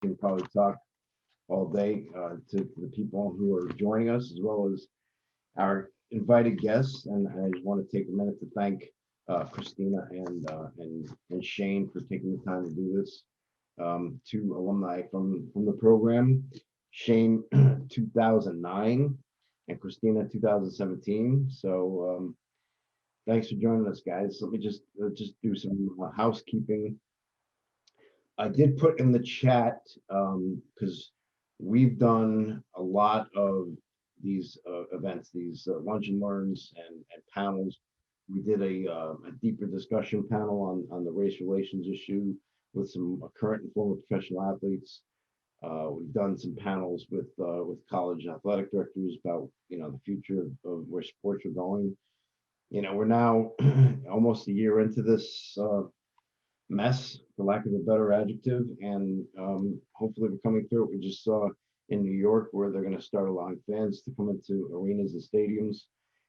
can probably talk all day to the people who are joining us, as well as our invited guests. And I just want to take a minute to thank Christina and Shane for taking the time to do this. Two alumni from the program, Shane 2009 and Christina 2017. So thanks for joining us, guys. Let me just do some housekeeping. I did put in the chat because we've done a lot of these events, these lunch and learns and panels. We did a deeper discussion panel on the race relations issue with some current and former professional athletes. We've done some panels with college athletic directors about the future of where sports are going. We're now almost a year into this mess, for lack of a better adjective, and hopefully we're coming through it. We just saw in New York where they're going to start allowing fans to come into arenas and stadiums.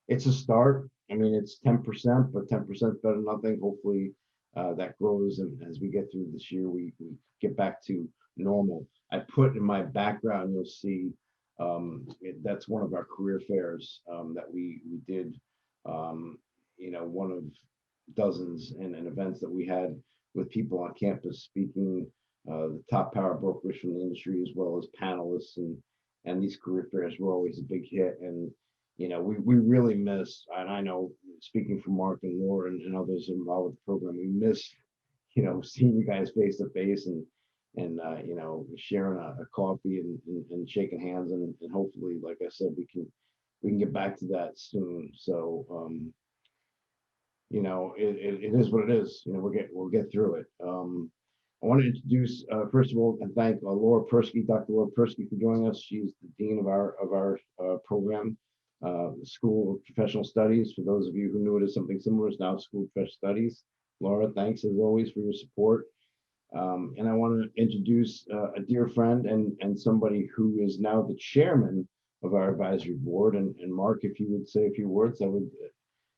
It's a start. I mean, it's 10%, but 10% is better than nothing. Hopefully that grows, and as we get through this year, we get back to normal. I put in my background, you'll see that's one of our career fairs that we did. One of dozens and events that we had with people on campus speaking, the top power brokers from the industry, as well as panelists, and these career fairs were always a big hit. And we really miss, and I know speaking for Mark and Laura and others involved with the program, we miss seeing you guys face to face and sharing a coffee and shaking hands, and hopefully, like I said, we can get back to that soon. So it is what it is. We'll get through it. I want to introduce first of all and thank Laura Persky, Dr. Laura Persky, for joining us. She's the dean of our program, School of Professional Studies. For those of you who knew it as something similar, it's now School of Professional Studies. Laura, thanks as always for your support. And I want to introduce a dear friend and somebody who is now the chairman of our advisory board. And Mark, if you would say a few words, I would.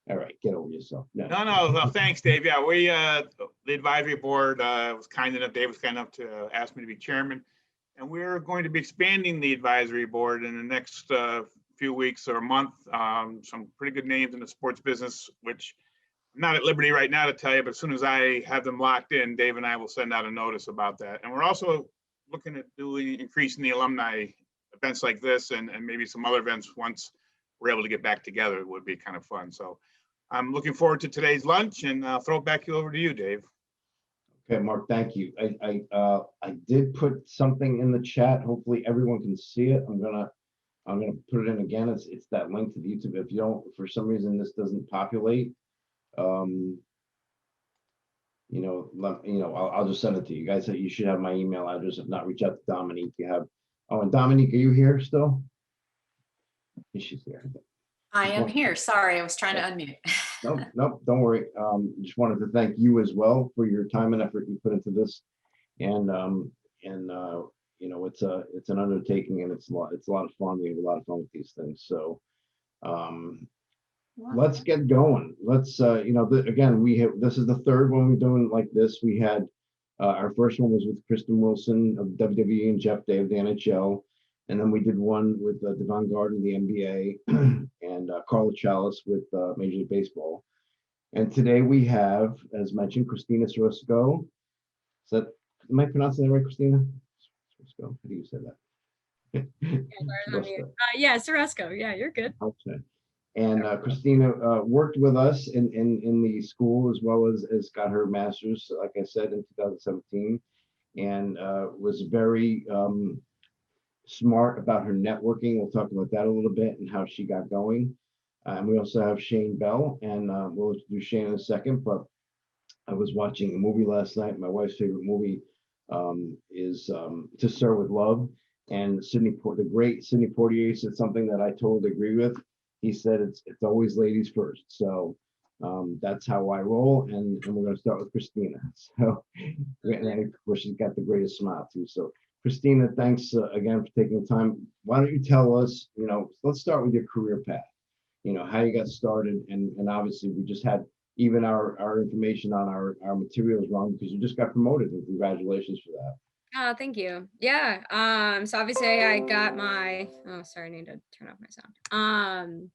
All right, get over yourself. No, thanks, Dave. Yeah, we the advisory board was kind enough. Dave was kind enough to ask me to be chairman, and we're going to be expanding the advisory board in the next few weeks or a month. Some pretty good names in the sports business, which I'm not at liberty right now to tell you, but as soon as I have them locked in, Dave and I will send out a notice about that. And we're also looking at increasing the alumni events like this and maybe some other events once we're able to get back together. It would be kind of fun. So I'm looking forward to today's lunch, and I'll throw it back over to you, Dave. Okay, Mark, thank you. I did put something in the chat. Hopefully everyone can see it. I'm gonna put it in again. It's that link to the YouTube. If you don't, for some reason this doesn't populate, I'll just send it to you guys. You should have my email address. If not, reach out to Dominique. And Dominique, are you here still? She's here. I am here. Sorry, I was trying to unmute. Nope, don't worry. Just wanted to thank you as well for your time and effort you put into this. And it's an undertaking, and it's a lot of fun. We have a lot of fun with these things. So let's get going. Let's again, this is the third one we're doing like this. We had our first one was with Kristen Wilson of WWE and Jeff Day of the NHL. And then we did one with Devon Gardner, the NBA, and Carla Chalice with Major League Baseball. And today we have, as mentioned, Christina Surrusco. Am I pronouncing that right, Christina? Surrusco. How do you say that? Yeah, Surrusco. Yeah, you're good. Okay. And Christina worked with us in the school as well as got her master's, like I said, in 2017, and was very smart about her networking. We'll talk about that a little bit and how she got going. And we also have Shane Bell, and we'll do Shane in a second. But I was watching a movie last night. My wife's favorite movie is To Sir with Love. And the great Sidney Poitier said something that I totally agree with. He said it's always ladies first. So that's how I roll. And we're going to start with Christina. So, and of course, she's got the greatest smile too. So Christina, thanks again for taking the time. Why don't you tell us, let's start with your career path, how you got started. And obviously we just had even our information on our materials wrong because you just got promoted, and congratulations for that. Oh, thank you. Yeah. So obviously I got my, oh, sorry, I need to turn off my sound.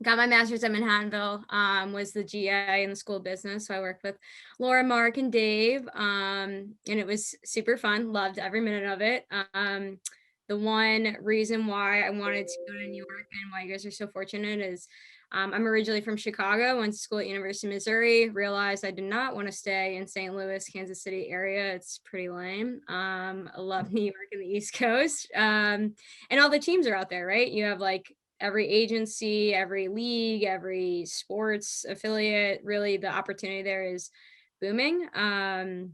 Got my master's at Manhattanville, was the GA in the school of business. So I worked with Laura, Mark, and Dave. And it was super fun. Loved every minute of it. The one reason why I wanted to go to New York and why you guys are so fortunate is I'm originally from Chicago, went to school at University of Missouri, realized I did not want to stay in St. Louis, Kansas City area. It's pretty lame. I love New York and the East Coast. And all the teams are out there, right? You have like every agency, every league, every sports affiliate, really the opportunity there is booming. And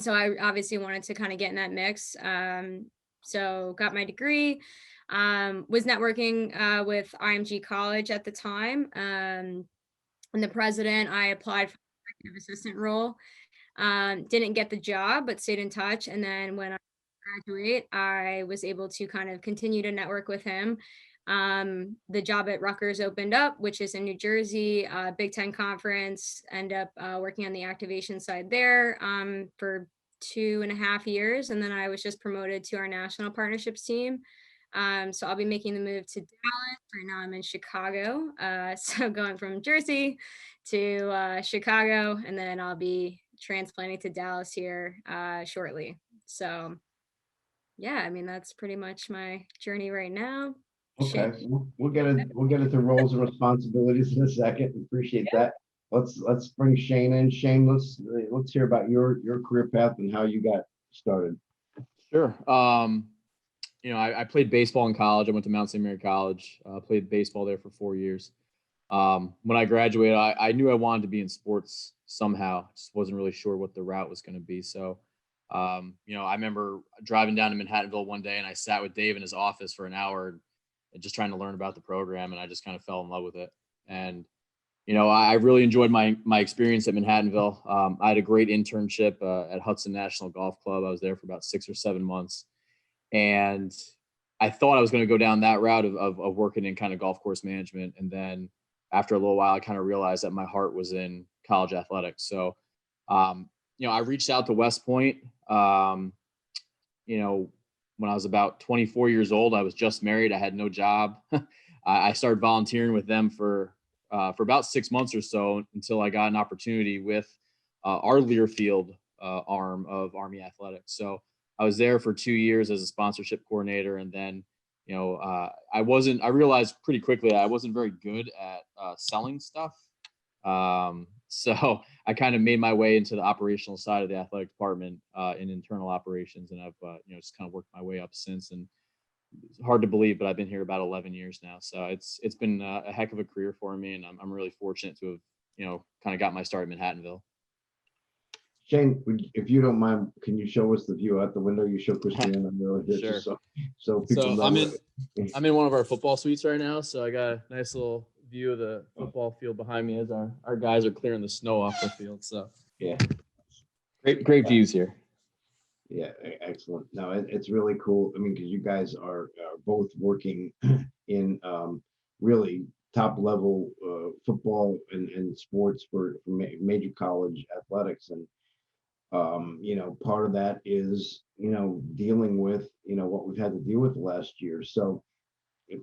so I obviously wanted to kind of get in that mix. So got my degree, was networking with IMG College at the time. And the president, I applied for the executive assistant role. Didn't get the job, but stayed in touch. And then when I graduate, I was able to kind of continue to network with him. The job at Rutgers opened up, which is in New Jersey, Big Ten Conference, end up working on the activation side there for 2.5 years. And then I was just promoted to our national partnerships team. So I'll be making the move to Dallas. Right now I'm in Chicago. So going from Jersey to Chicago, and then I'll be transplanting to Dallas here shortly. So yeah, I mean, that's pretty much my journey right now. Okay, Shane. we'll get into roles and responsibilities in a second. Appreciate that. Let's bring Shane in. Shane, let's hear about your career path and how you got started. Sure. I played baseball in college. I went to Mount St. Mary College, played baseball there for 4 years. When I graduated, I knew I wanted to be in sports somehow. Just wasn't really sure what the route was going to be. So, I remember driving down to Manhattanville one day and I sat with Dave in his office for an hour and just trying to learn about the program. And I just kind of fell in love with it. And, I really enjoyed my experience at Manhattanville. I had a great internship at Hudson National Golf Club. I was there for about 6 or 7 months. And I thought I was going to go down that route of working in kind of golf course management. And then after a little while, I kind of realized that my heart was in college athletics. So, I reached out to West Point. When I was about 24 years old, I was just married. I had no job. I started volunteering with them for about 6 months or so until I got an opportunity with our Learfield arm of Army Athletics. So I was there for 2 years as a sponsorship coordinator. And then, I realized pretty quickly I wasn't very good at selling stuff. So I kind of made my way into the operational side of the athletic department in internal operations. And I've, just kind of worked my way up since. And it's hard to believe, but I've been here about 11 years now. So it's been a heck of a career for me. And I'm really fortunate to have, kind of got my start in Manhattanville. Shane, if you don't mind, can you show us the view out the window? You show Christina and really Sure. So people know. I'm in one of our football suites right now, so I got a nice little view of the football field behind me as our guys are clearing the snow off the field. So Yeah, great views here. yeah, excellent. No, it's really cool. I mean, because you guys are both working in really top level football and sports for major college athletics. And part of that is dealing with what we've had to deal with last year. So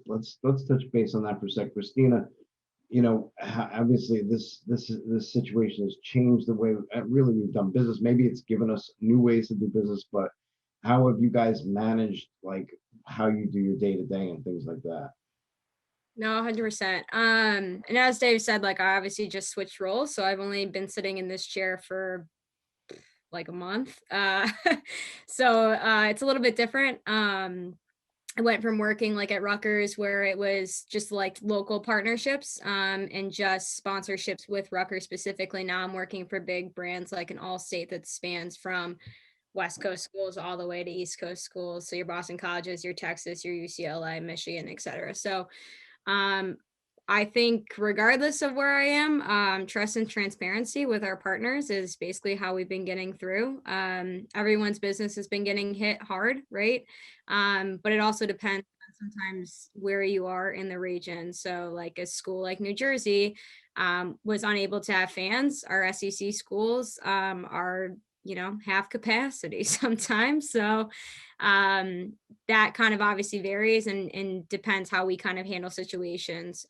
let's touch base on that for a sec. Christina, obviously this situation has changed the way really we've done business. Maybe it's given us new ways to do business, but how have you guys managed like how you do your day to day and things like that? No, 100%. And as Dave said, like I obviously just switched roles. So I've only been sitting in this chair for like a month. So it's a little bit different. I went from working like at Rutgers where it was just like local partnerships and just sponsorships with Rutgers specifically. Now I'm working for big brands like an Allstate that spans from West Coast schools all the way to East Coast schools. So your Boston colleges, your Texas, your UCLA, Michigan, et cetera. So I think regardless of where I am, trust and transparency with our partners is basically how we've been getting through. Everyone's business has been getting hit hard, right? But it also depends on sometimes where you are in the region. So like a school like New Jersey was unable to have fans. Our SEC schools are half capacity sometimes. So that kind of obviously varies and depends how we kind of handle situations.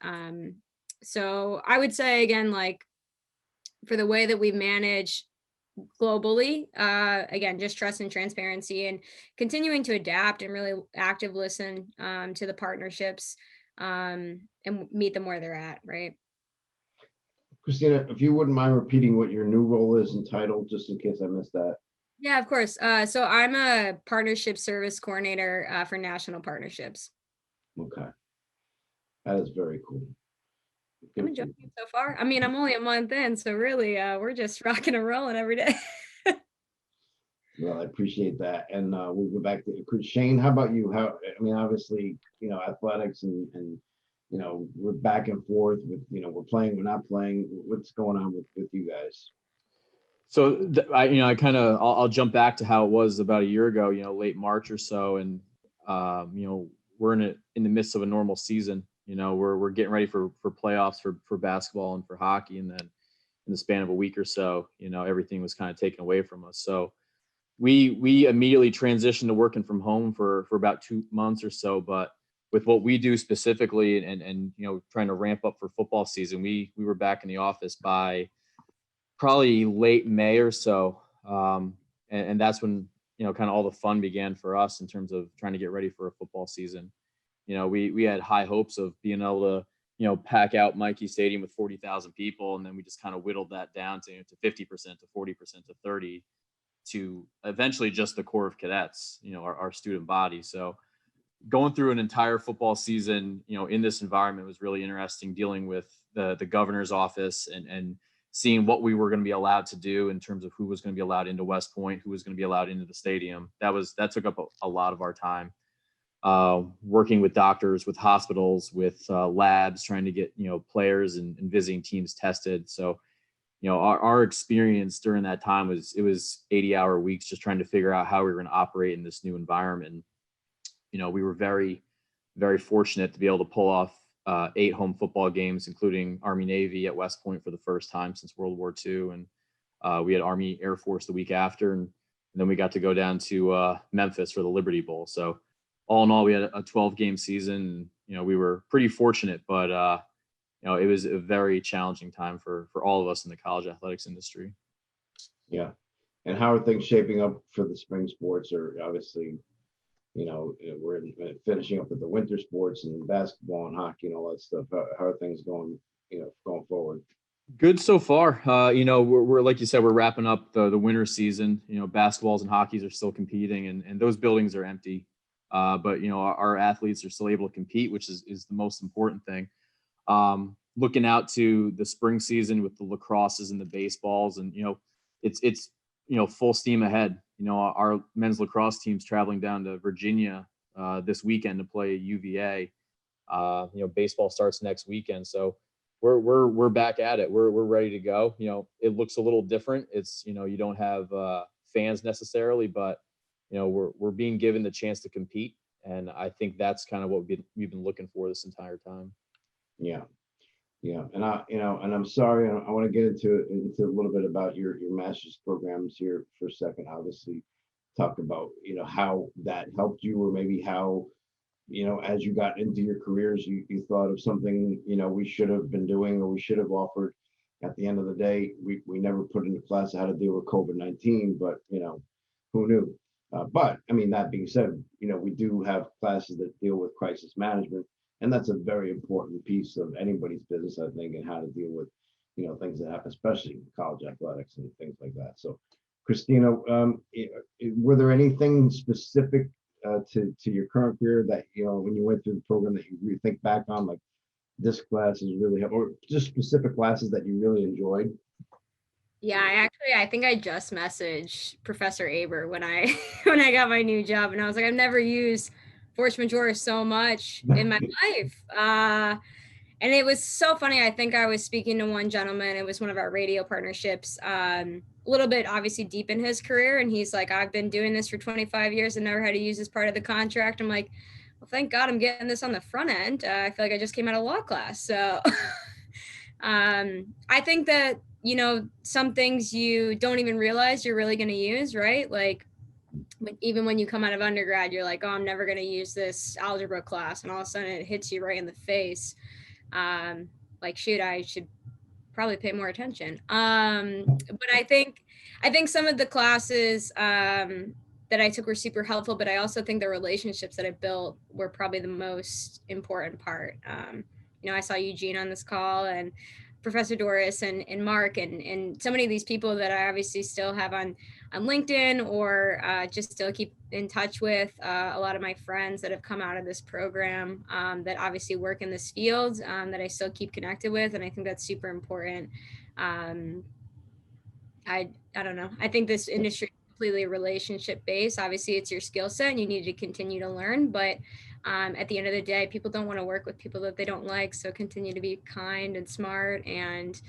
So I would say again, like for the way that we manage globally, again, just trust and transparency and continuing to adapt and really active listen to the partnerships and meet them where they're at, right? Christina, if you wouldn't mind repeating what your new role is and title, just in case I missed that. Yeah, of course. So I'm a partnership service coordinator for national partnerships. Okay. That is very cool. I'm enjoying it so far. I mean, I'm only a month in, so really, we're just rocking and rolling every day. Well, I appreciate that. And we'll go back to Shane. How about you? Obviously, athletics and we're back and forth with, we're playing, we're not playing. What's going on with you guys? So I'll jump back to how it was about a year ago, late March or so. And, we're in the midst of a normal season. We're getting ready for playoffs for basketball and for hockey. And then in the span of a week or so, everything was kind of taken away from us. So we immediately transitioned to working from home for about 2 months or so. But with what we do specifically and trying to ramp up for football season, we were back in the office by probably late May or so. And that's when, kind of all the fun began for us in terms of trying to get ready for a football season. We had high hopes of being able to, pack out Mikey Stadium with 40,000 people. And then we just kind of whittled that down to 50%, to 40%, to 30%, to eventually just the core of cadets, our student body. So going through an entire football season, in this environment was really interesting, dealing with the governor's office and seeing what we were going to be allowed to do in terms of who was going to be allowed into West Point, who was going to be allowed into the stadium. That took up a lot of our time. Working with doctors, with hospitals, with labs, trying to get, players and visiting teams tested. So, our experience during that time was 80-hour weeks, just trying to figure out how we were going to operate in this new environment. We were very, very fortunate to be able to pull off 8 home football games, including Army Navy at West Point for the first time since World War II. And we had Army Air Force the week after. And then we got to go down to Memphis for the Liberty Bowl. So all in all, we had a 12-game season. We were pretty fortunate, but it was a very challenging time for all of us in the college athletics industry. Yeah. And how are things shaping up for the spring sports? Or obviously, we're finishing up with the winter sports and basketball and hockey and all that stuff. How are things going, going forward? Good so far. We're like you said, we're wrapping up the winter season. Basketballs and hockeys are still competing, and those buildings are empty. But our athletes are still able to compete, which is the most important thing. Looking out to the spring season with the lacrosses and the baseballs, and it's full steam ahead. Our men's lacrosse team's traveling down to Virginia this weekend to play UVA. Baseball starts next weekend, so we're back at it. We're ready to go. It looks a little different. It's you don't have fans necessarily, but we're being given the chance to compete, and I think that's kind of what we've been looking for this entire time. Yeah. And I'm sorry, I want to get into a little bit about your master's programs here for a second. Obviously, talk about how that helped you, or maybe how as you got into your careers, you thought of something we should have been doing or we should have offered. At the end of the day, we never put into class how to deal with COVID-19, but who knew? But I mean, that being said, we do have classes that deal with crisis management. And that's a very important piece of anybody's business, I think, and how to deal with, things that happen, especially in college athletics and things like that. So, Christina, were there anything specific to your current career that, when you went through the program that you really think back on, like this class is really helpful, or just specific classes that you really enjoyed? Yeah, I think I just messaged Professor Aber when I when I got my new job, and I was like, I've never used force majeure so much in my life. And it was so funny. I think I was speaking to one gentleman. It was one of our radio partnerships, a little bit obviously deep in his career. And he's like, I've been doing this for 25 years and never had to use this part of the contract. I'm like, well, thank God I'm getting this on the front end. I feel like I just came out of law class. So I think that, you know, some things you don't even realize you're really going to use, right? Like even when you come out of undergrad, you're like, oh, I'm never going to use this algebra class. And all of a sudden it hits you right in the face. Like, shoot, I should probably pay more attention. But I think some of the classes that I took were super helpful, but I also think the relationships that I built were probably the most important part. You know, I saw Eugene on this call, and Professor Doris, and Mark, and so many of these people that I obviously still have on LinkedIn, or just still keep in touch with. A lot of my friends that have come out of this program that obviously work in this field that I still keep connected with, and I think that's super important. I don't know. I think this industry is completely relationship based. Obviously, it's your skill set and you need to continue to learn. But at the end of the day, people don't want to work with people that they don't like. So continue to be kind and smart and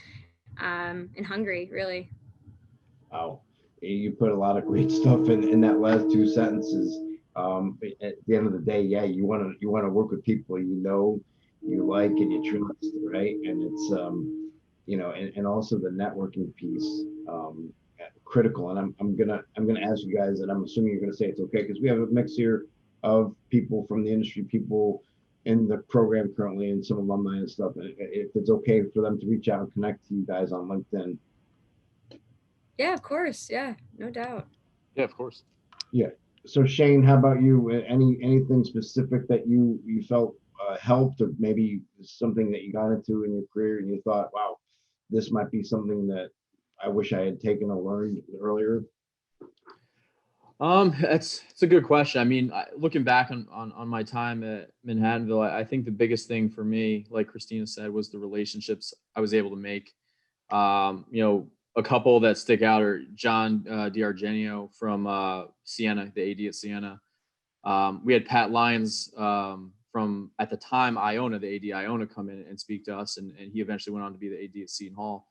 hungry, really. Wow. You put a lot of great stuff in that last two sentences. At the end of the day, yeah, you want to work with people you know, you like, and you trust, right? And it's you know, and also the networking piece, critical. And I'm gonna ask you guys, and I'm assuming you're gonna say it's okay because we have a mix here of people from the industry, people in the program currently, and some alumni and stuff. If it's okay for them to reach out and connect to you guys on LinkedIn. Yeah, of course. Yeah, no doubt. Yeah, of course. Yeah. So Shane, how about you? Anything specific that you felt helped, or maybe something that you got into in your career and you thought, wow, this might be something that I wish I had taken or learned earlier? It's a good question. I mean, looking back on my time at Manhattanville, I think the biggest thing for me, like Christina said, was the relationships I was able to make. You know, a couple that stick out are John DiArgenio from Siena, the AD at Siena. We had Pat Lyons from, at the time, Iona, the AD Iona, come in and speak to us, and he eventually went on to be the AD at Seton Hall.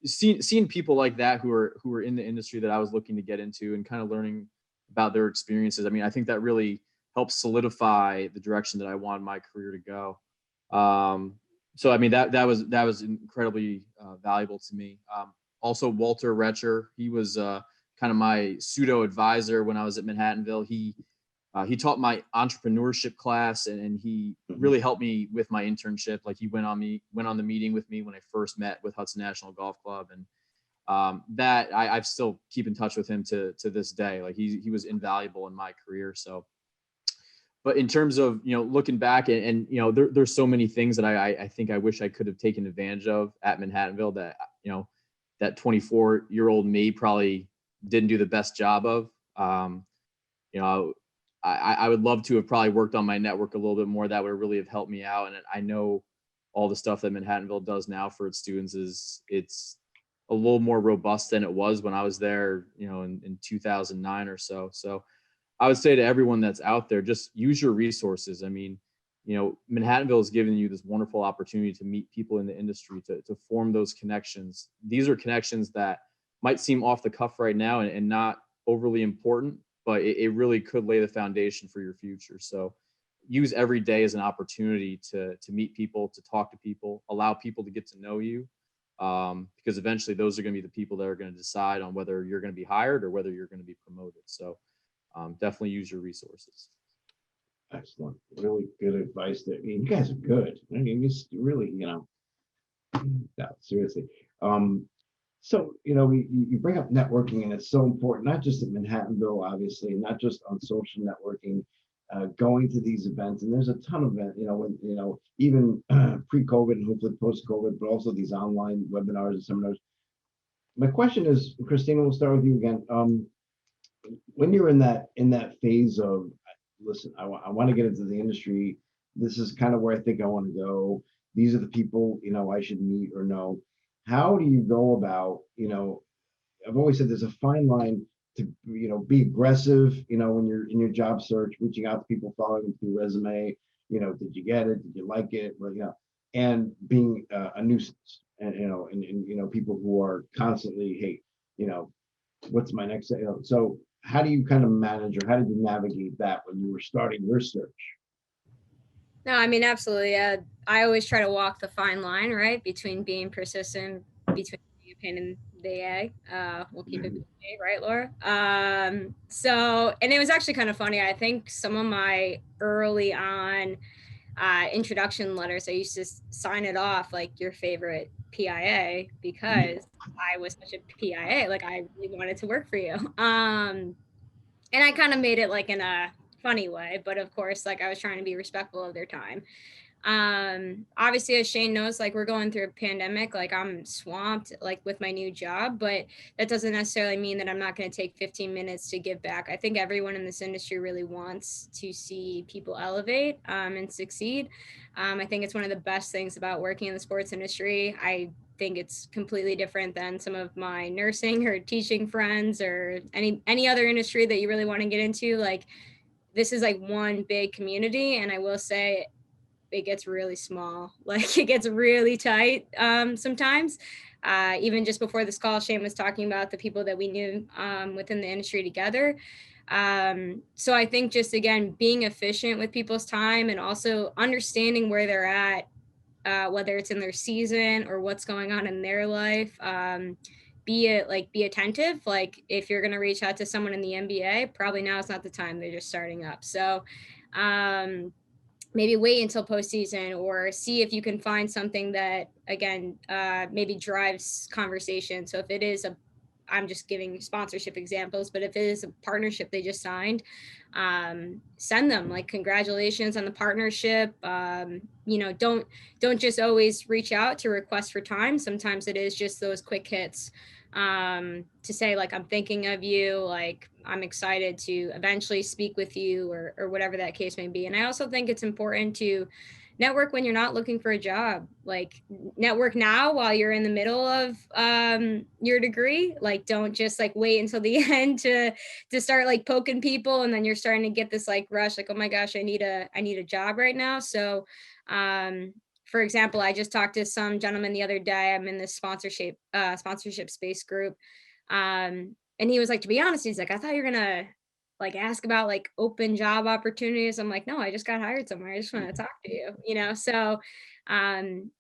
Seeing people like that who are in the industry that I was looking to get into, and kind of learning about their experiences. I mean, I think that really helped solidify the direction that I wanted my career to go. So I mean, that was incredibly valuable to me. Also, Walter Retcher, he was kind of my pseudo advisor when I was at Manhattanville. He taught my entrepreneurship class, and he really helped me with my internship. Like, he went on the meeting with me when I first met with Hudson National Golf Club, and that I still keep in touch with him to this day. Like, he was invaluable in my career. So, but in terms of, you know, looking back, and you know, there's so many things that I think I wish I could have taken advantage of at Manhattanville that, you know, that 24-year-old me probably didn't do the best job of. You know, I would love to have probably worked on my network a little bit more. That would really have helped me out. And I know all the stuff that Manhattanville does now for its students it's a little more robust than it was when I was there, you know, in 2009 or so. So I would say to everyone that's out there, just use your resources. I mean, you know, Manhattanville has given you this wonderful opportunity to meet people in the industry, to form those connections. These are connections that might seem off the cuff right now and not overly important, but it really could lay the foundation for your future. So use every day as an opportunity to meet people, to talk to people, allow people to get to know you, because eventually those are going to be the people that are going to decide on whether you're going to be hired or whether you're going to be promoted. So definitely use your resources. Excellent. Really good advice there. I mean, you guys are good. I mean, it's really, you know, no, seriously. So, you know, you bring up networking, and it's so important, not just at Manhattanville, obviously, not just on social networking, going to these events. And there's a ton of it, you know, when, you know, even pre-COVID and hopefully post-COVID, but also these online webinars and seminars. My question is, Christina, we'll start with you again. When you're in that phase of, listen, I want to get into the industry. This is kind of where I think I want to go. These are the people, you know, I should meet or know. How do you go about, you know, I've always said there's a fine line to, you know, be aggressive, you know, when you're in your job search, reaching out to people, following them through resume, you know, did you get it? Did you like it? Well, you know, and being a nuisance, and, you know, and, you know, people who are constantly, hey, you know, what's my next, you know, so how do you kind of manage, or how did you navigate that when you were starting your search? No, I mean, absolutely. I always try to walk the fine line, right, between being persistent, between a pain in the egg. We'll keep it PG, right, Laura? And it was actually kind of funny. I think some of my early on introduction letters, I used to sign it off like your favorite PIA because I was such a PIA. Like I really wanted to work for you. And I kind of made it like in a funny way, but of course, like I was trying to be respectful of their time. Obviously, as Shane knows, like we're going through a pandemic, like I'm swamped like with my new job, but that doesn't necessarily mean that I'm not going to take 15 minutes to give back. I think everyone in this industry really wants to see people elevate and succeed. I think it's one of the best things about working in the sports industry. I think it's completely different than some of my nursing or teaching friends or any other industry that you really want to get into. Like this is like one big community, and I will say it gets really small. Like it gets really tight sometimes. Even just before this call, Shane was talking about the people that we knew within the industry together. So I think just again being efficient with people's time and also understanding where they're at, whether it's in their season or what's going on in their life. Be attentive. Like if you're going to reach out to someone in the NBA, probably now is not the time. They're just starting up. So maybe wait until postseason or see if you can find something that again maybe drives conversation. So if it is I'm just giving sponsorship examples, but if it is a partnership they just signed, send them like congratulations on the partnership. Don't just always reach out to request for time. Sometimes it is just those quick hits to say like I'm thinking of you, like I'm excited to eventually speak with you or whatever that case may be. And I also think it's important to network when you're not looking for a job. Like network now while you're in the middle of your degree. Like don't just like wait until the end to start like poking people, and then you're starting to get this like rush, like, oh my gosh, I need a job right now. So for example, I just talked to some gentleman the other day. I'm in this sponsorship space group. And he was like, to be honest, he's like, I thought you were gonna like ask about like open job opportunities. I'm like, no, I just got hired somewhere. I just want to talk to you, So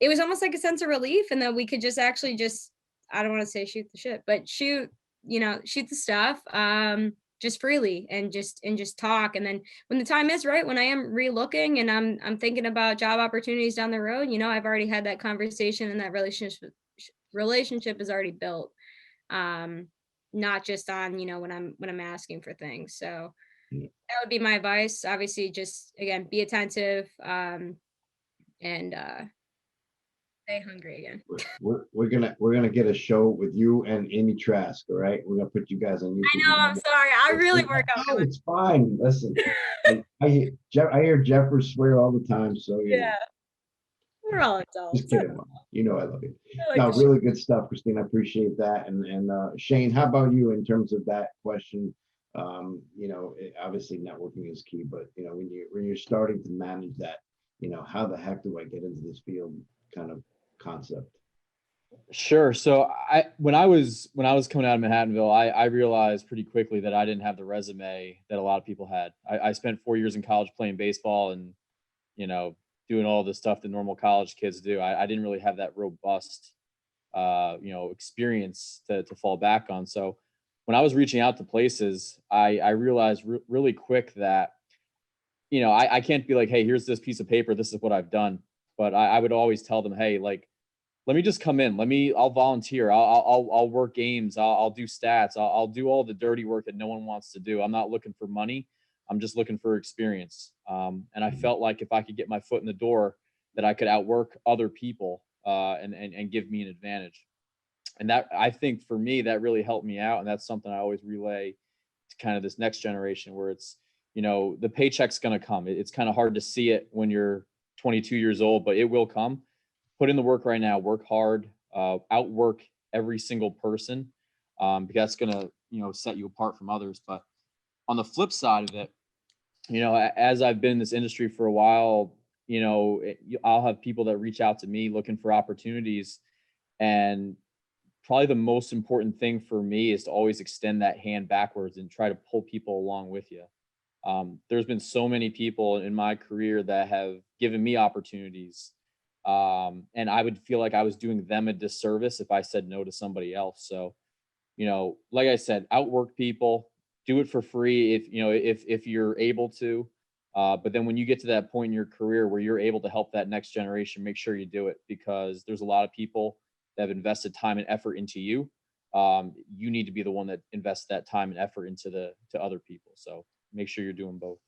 it was almost like a sense of relief, and that we could just actually just, I don't want to say shoot the shit, but shoot the stuff just freely and just talk. And then when the time is right, when I am re-looking and I'm thinking about job opportunities down the road, I've already had that conversation and that relationship is already built. Not just on, when I'm asking for things. So that would be my advice. Obviously, just again, be attentive and stay hungry again. We're gonna get a show with you and Amy Trask. All right, we're gonna put you guys on YouTube. I know. I'm sorry. I really work out. No, it's fine. Listen, I hear Jeffers swear all the time. So yeah, we're all adults. Just kidding. I love you. Like No, really good stuff, Christine. I appreciate that. And Shane, how about you in terms of that question? Obviously networking is key, but when you're starting to manage that, how the heck do I get into this field kind of concept? Sure. So when I was coming out of Manhattanville, I realized pretty quickly that I didn't have the resume that a lot of people had. I spent 4 years in college playing baseball and, doing all the stuff that normal college kids do. I didn't really have that robust, experience to fall back on. So when I was reaching out to places, I realized really quick that, I can't be like, hey, here's this piece of paper. This is what I've done. But I would always tell them, hey, like, let me just come in. I'll volunteer. I'll work games. I'll do stats. I'll do all the dirty work that no one wants to do. I'm not looking for money. I'm just looking for experience. And I felt like if I could get my foot in the door, that I could outwork other people and give me an advantage. And that, I think for me, that really helped me out. And that's something I always relay to kind of this next generation where it's, the paycheck's going to come. It's kind of hard to see it when you're 22 years old, but it will come. Put in the work right now, work hard, outwork every single person, because that's going to, set you apart from others. But on the flip side of it, as I've been in this industry for a while, I'll have people that reach out to me looking for opportunities. And probably the most important thing for me is to always extend that hand backwards and try to pull people along with you. There's been so many people in my career that have given me opportunities And I would feel like I was doing them a disservice if I said no to somebody else. So, like I said, outwork people, do it for free if you're able to. But then when you get to that point in your career where you're able to help that next generation, make sure you do it, because there's a lot of people that have invested time and effort into you. You need to be the one that invests that time and effort to other people. So make sure you're doing both.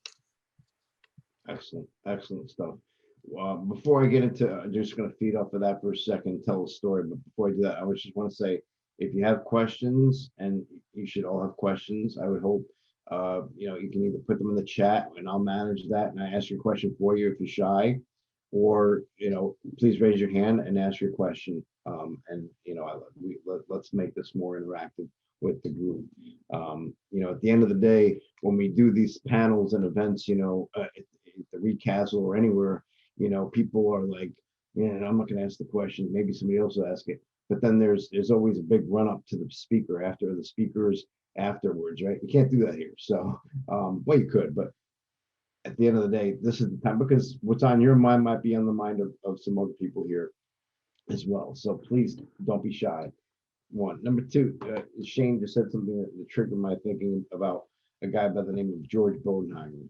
Excellent, excellent stuff. Before I get into, I'm just going to feed off of that for a second, tell a story. But before I do that, I just want to say, if you have questions, and you should all have questions, I would hope, you can either put them in the chat and I'll manage that and I ask your question for you if you're shy, or, please raise your hand and ask your question. Let's make this more interactive with the group. At the end of the day, when we do these panels and events, at the Recastle or anywhere, people are like, I'm not going to ask the question. Maybe somebody else will ask it. But then there's always a big run up to the speaker after the speakers afterwards, right? You can't do that here. So, well, you could, but at the end of the day, this is the time, because what's on your mind might be on the mind of some other people here as well. So please don't be shy. One. Number two, Shane just said something that triggered my thinking about a guy by the name of George Bodenheimer.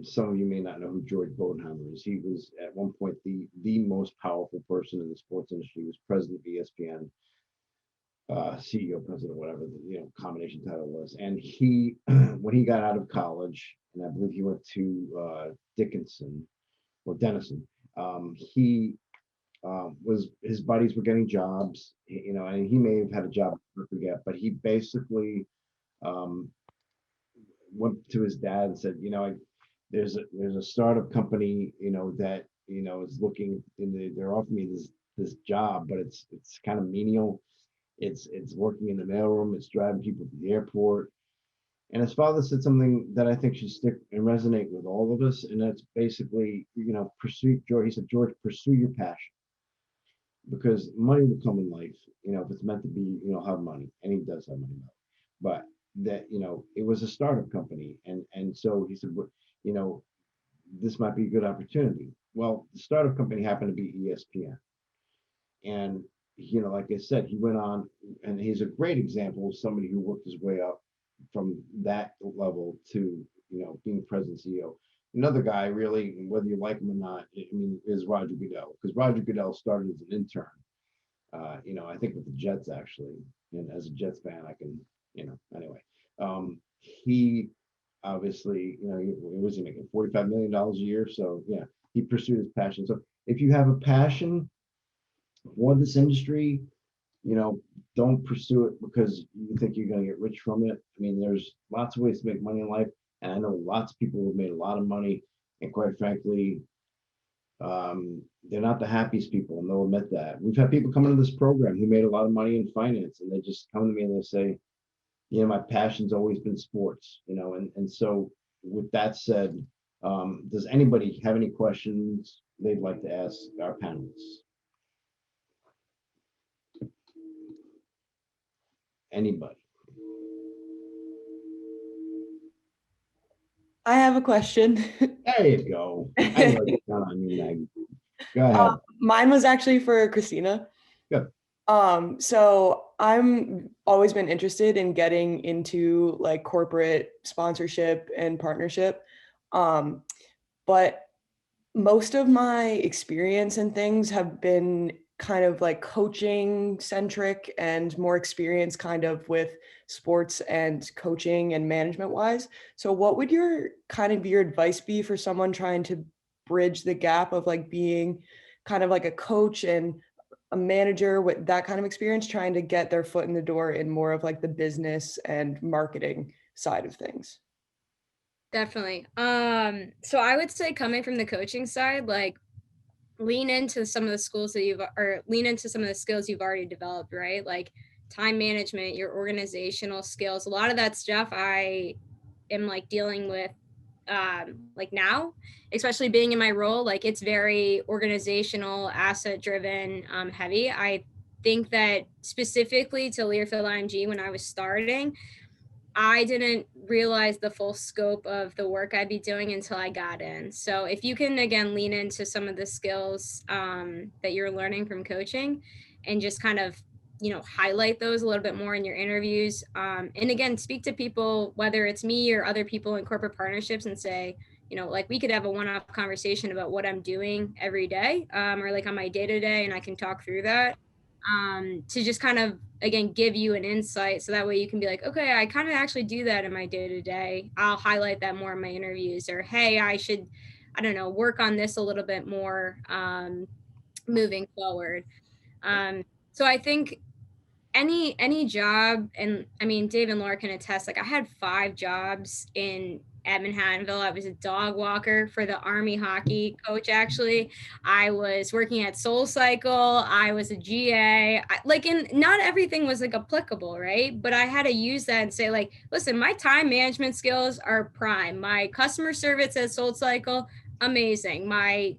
Some of you may not know who George Bodenheimer is. He was at one point the most powerful person in the sports industry. He was president of ESPN, CEO, president, whatever the combination title was. And he, when he got out of college, and I believe he went to Denison, he was, his buddies were getting jobs, and he may have had a job, I forget, but he basically went to his dad and said, there's a startup company, that is looking, they're offering me this job, but it's kind of menial. It's working in the mailroom. It's driving people to the airport. And his father said something that I think should stick and resonate with all of us, and that's basically, pursue, George. He said, George, pursue your passion, because money will come in life, if it's meant to be, have money, and he does have money, but that, it was a startup company, and so he said, this might be a good opportunity. Well, the startup company happened to be ESPN, and like I said, he went on, and he's a great example of somebody who worked his way up from that level to being president CEO. Another guy, really, whether you like him or not, is Roger Goodell, because Roger Goodell started as an intern. I think with the Jets, actually, and as a Jets fan, I can, anyway. He obviously, he was making $45 million a year, so yeah, he pursued his passion. So if you have a passion for this industry, don't pursue it because you think you're going to get rich from it. There's lots of ways to make money in life, and I know lots of people who've made a lot of money, and quite frankly, they're not the happiest people, and they'll admit that. We've had people come into this program who made a lot of money in finance, and they just come to me and they say, my passion's always been sports, and so with that said, does anybody have any questions they'd like to ask our panelists? Anybody? I have a question. There you go. I know it's not on you, Maggie. Go ahead. Mine was actually for Christina. Good. So I'm always been interested in getting into like corporate sponsorship and partnership. But most of my experience and things have been kind of like coaching centric and more experience kind of with sports and coaching and management wise. So what would your advice be for someone trying to bridge the gap of like being kind of like a coach and a manager with that kind of experience, trying to get their foot in the door in more of like the business and marketing side of things? Definitely. So I would say, coming from the coaching side, like lean into some of the skills you've already developed, right? Like time management, your organizational skills, a lot of that stuff I am like dealing with like now, especially being in my role. Like it's very organizational, asset driven, heavy. I think that specifically to Learfield IMG, when I was starting, I didn't realize the full scope of the work I'd be doing until I got in. So if you can, again, lean into some of the skills that you're learning from coaching and just kind of, highlight those a little bit more in your interviews. And again, speak to people, whether it's me or other people in corporate partnerships, and say, like, we could have a one-off conversation about what I'm doing every day, or like on my day-to-day, and I can talk through that, to just kind of, again, give you an insight. So that way you can be like, okay, I kind of actually do that in my day-to-day. I'll highlight that more in my interviews, or, hey, I should, I don't know, work on this a little bit more moving forward. So I think any job, and I mean, Dave and Laura can attest, like, I had 5 jobs in Manhattanville. I was a dog walker for the Army hockey coach, actually. I was working at Soul Cycle. I was a GA. And not everything was like applicable, right? But I had to use that and say, like, listen, my time management skills are prime. My customer service at Soul Cycle, amazing. My,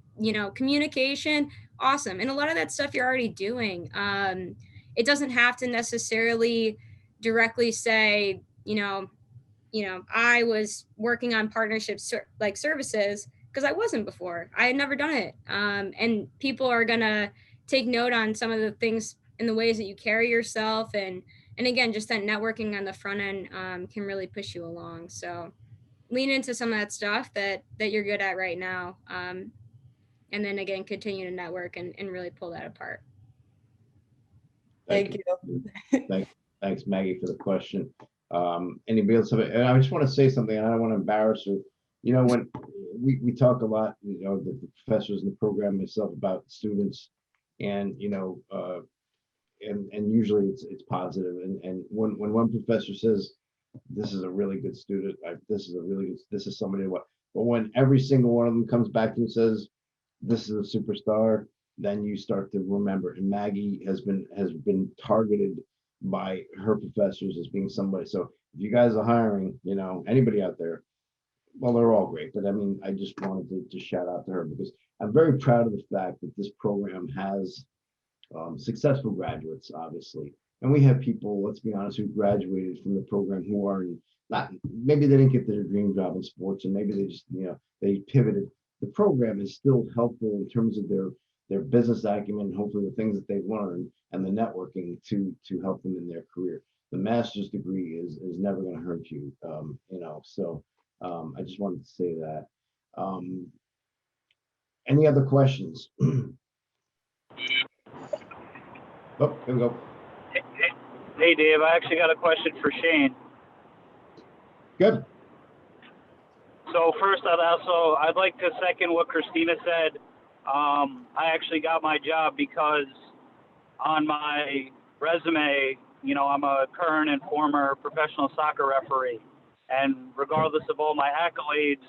communication, awesome. And a lot of that stuff you're already doing. It doesn't have to necessarily directly say, I was working on partnerships like services, because I wasn't before. I had never done it. And people are gonna take note on some of the things in the ways that you carry yourself, and again, just that networking on the front end can really push you along. So lean into some of that stuff that you're good at right now, and then again, continue to network and really pull that apart. Thank you. Thanks, Maggie, for the question. Anybody else have it? And I just want to say something, and I don't want to embarrass her. When we talk a lot, the professors in the program, myself, about students, and and usually it's positive. And when one professor says, "This is a really good student," this is somebody what. But when every single one of them comes back to you and says, "This is a superstar," then you start to remember. And Maggie has been targeted by her professors as being somebody. So if you guys are hiring, anybody out there, well, they're all great. But I mean, I just wanted to shout out to her, because I'm very proud of the fact that this program has successful graduates, obviously. And we have people, let's be honest, who graduated from the program who are not, maybe they didn't get their dream job in sports, and maybe they just, they pivoted. The program is still helpful in terms of their business acumen, hopefully the things that they've learned, and the networking to help them in their career. The master's degree is never going to hurt you, So I just wanted to say that. Any other questions? Oh, here we go. Hey, Dave, I actually got a question for Shane. Good. So first, I'd like to second what Christina said. I actually got my job because on my resume, I'm a current and former professional soccer referee. And regardless of all my accolades,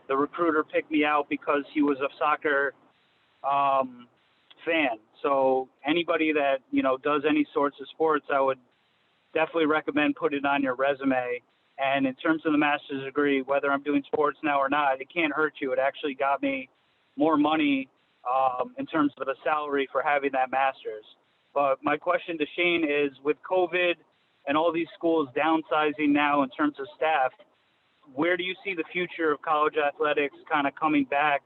the recruiter picked me out because he was a soccer fan. So anybody that, does any sorts of sports, I would definitely recommend putting it on your resume. And in terms of the master's degree, whether I'm doing sports now or not, it can't hurt you. It actually got me more money in terms of the salary for having that master's. But my question to Shane is, with COVID and all these schools downsizing now in terms of staff, where do you see the future of college athletics kind of coming back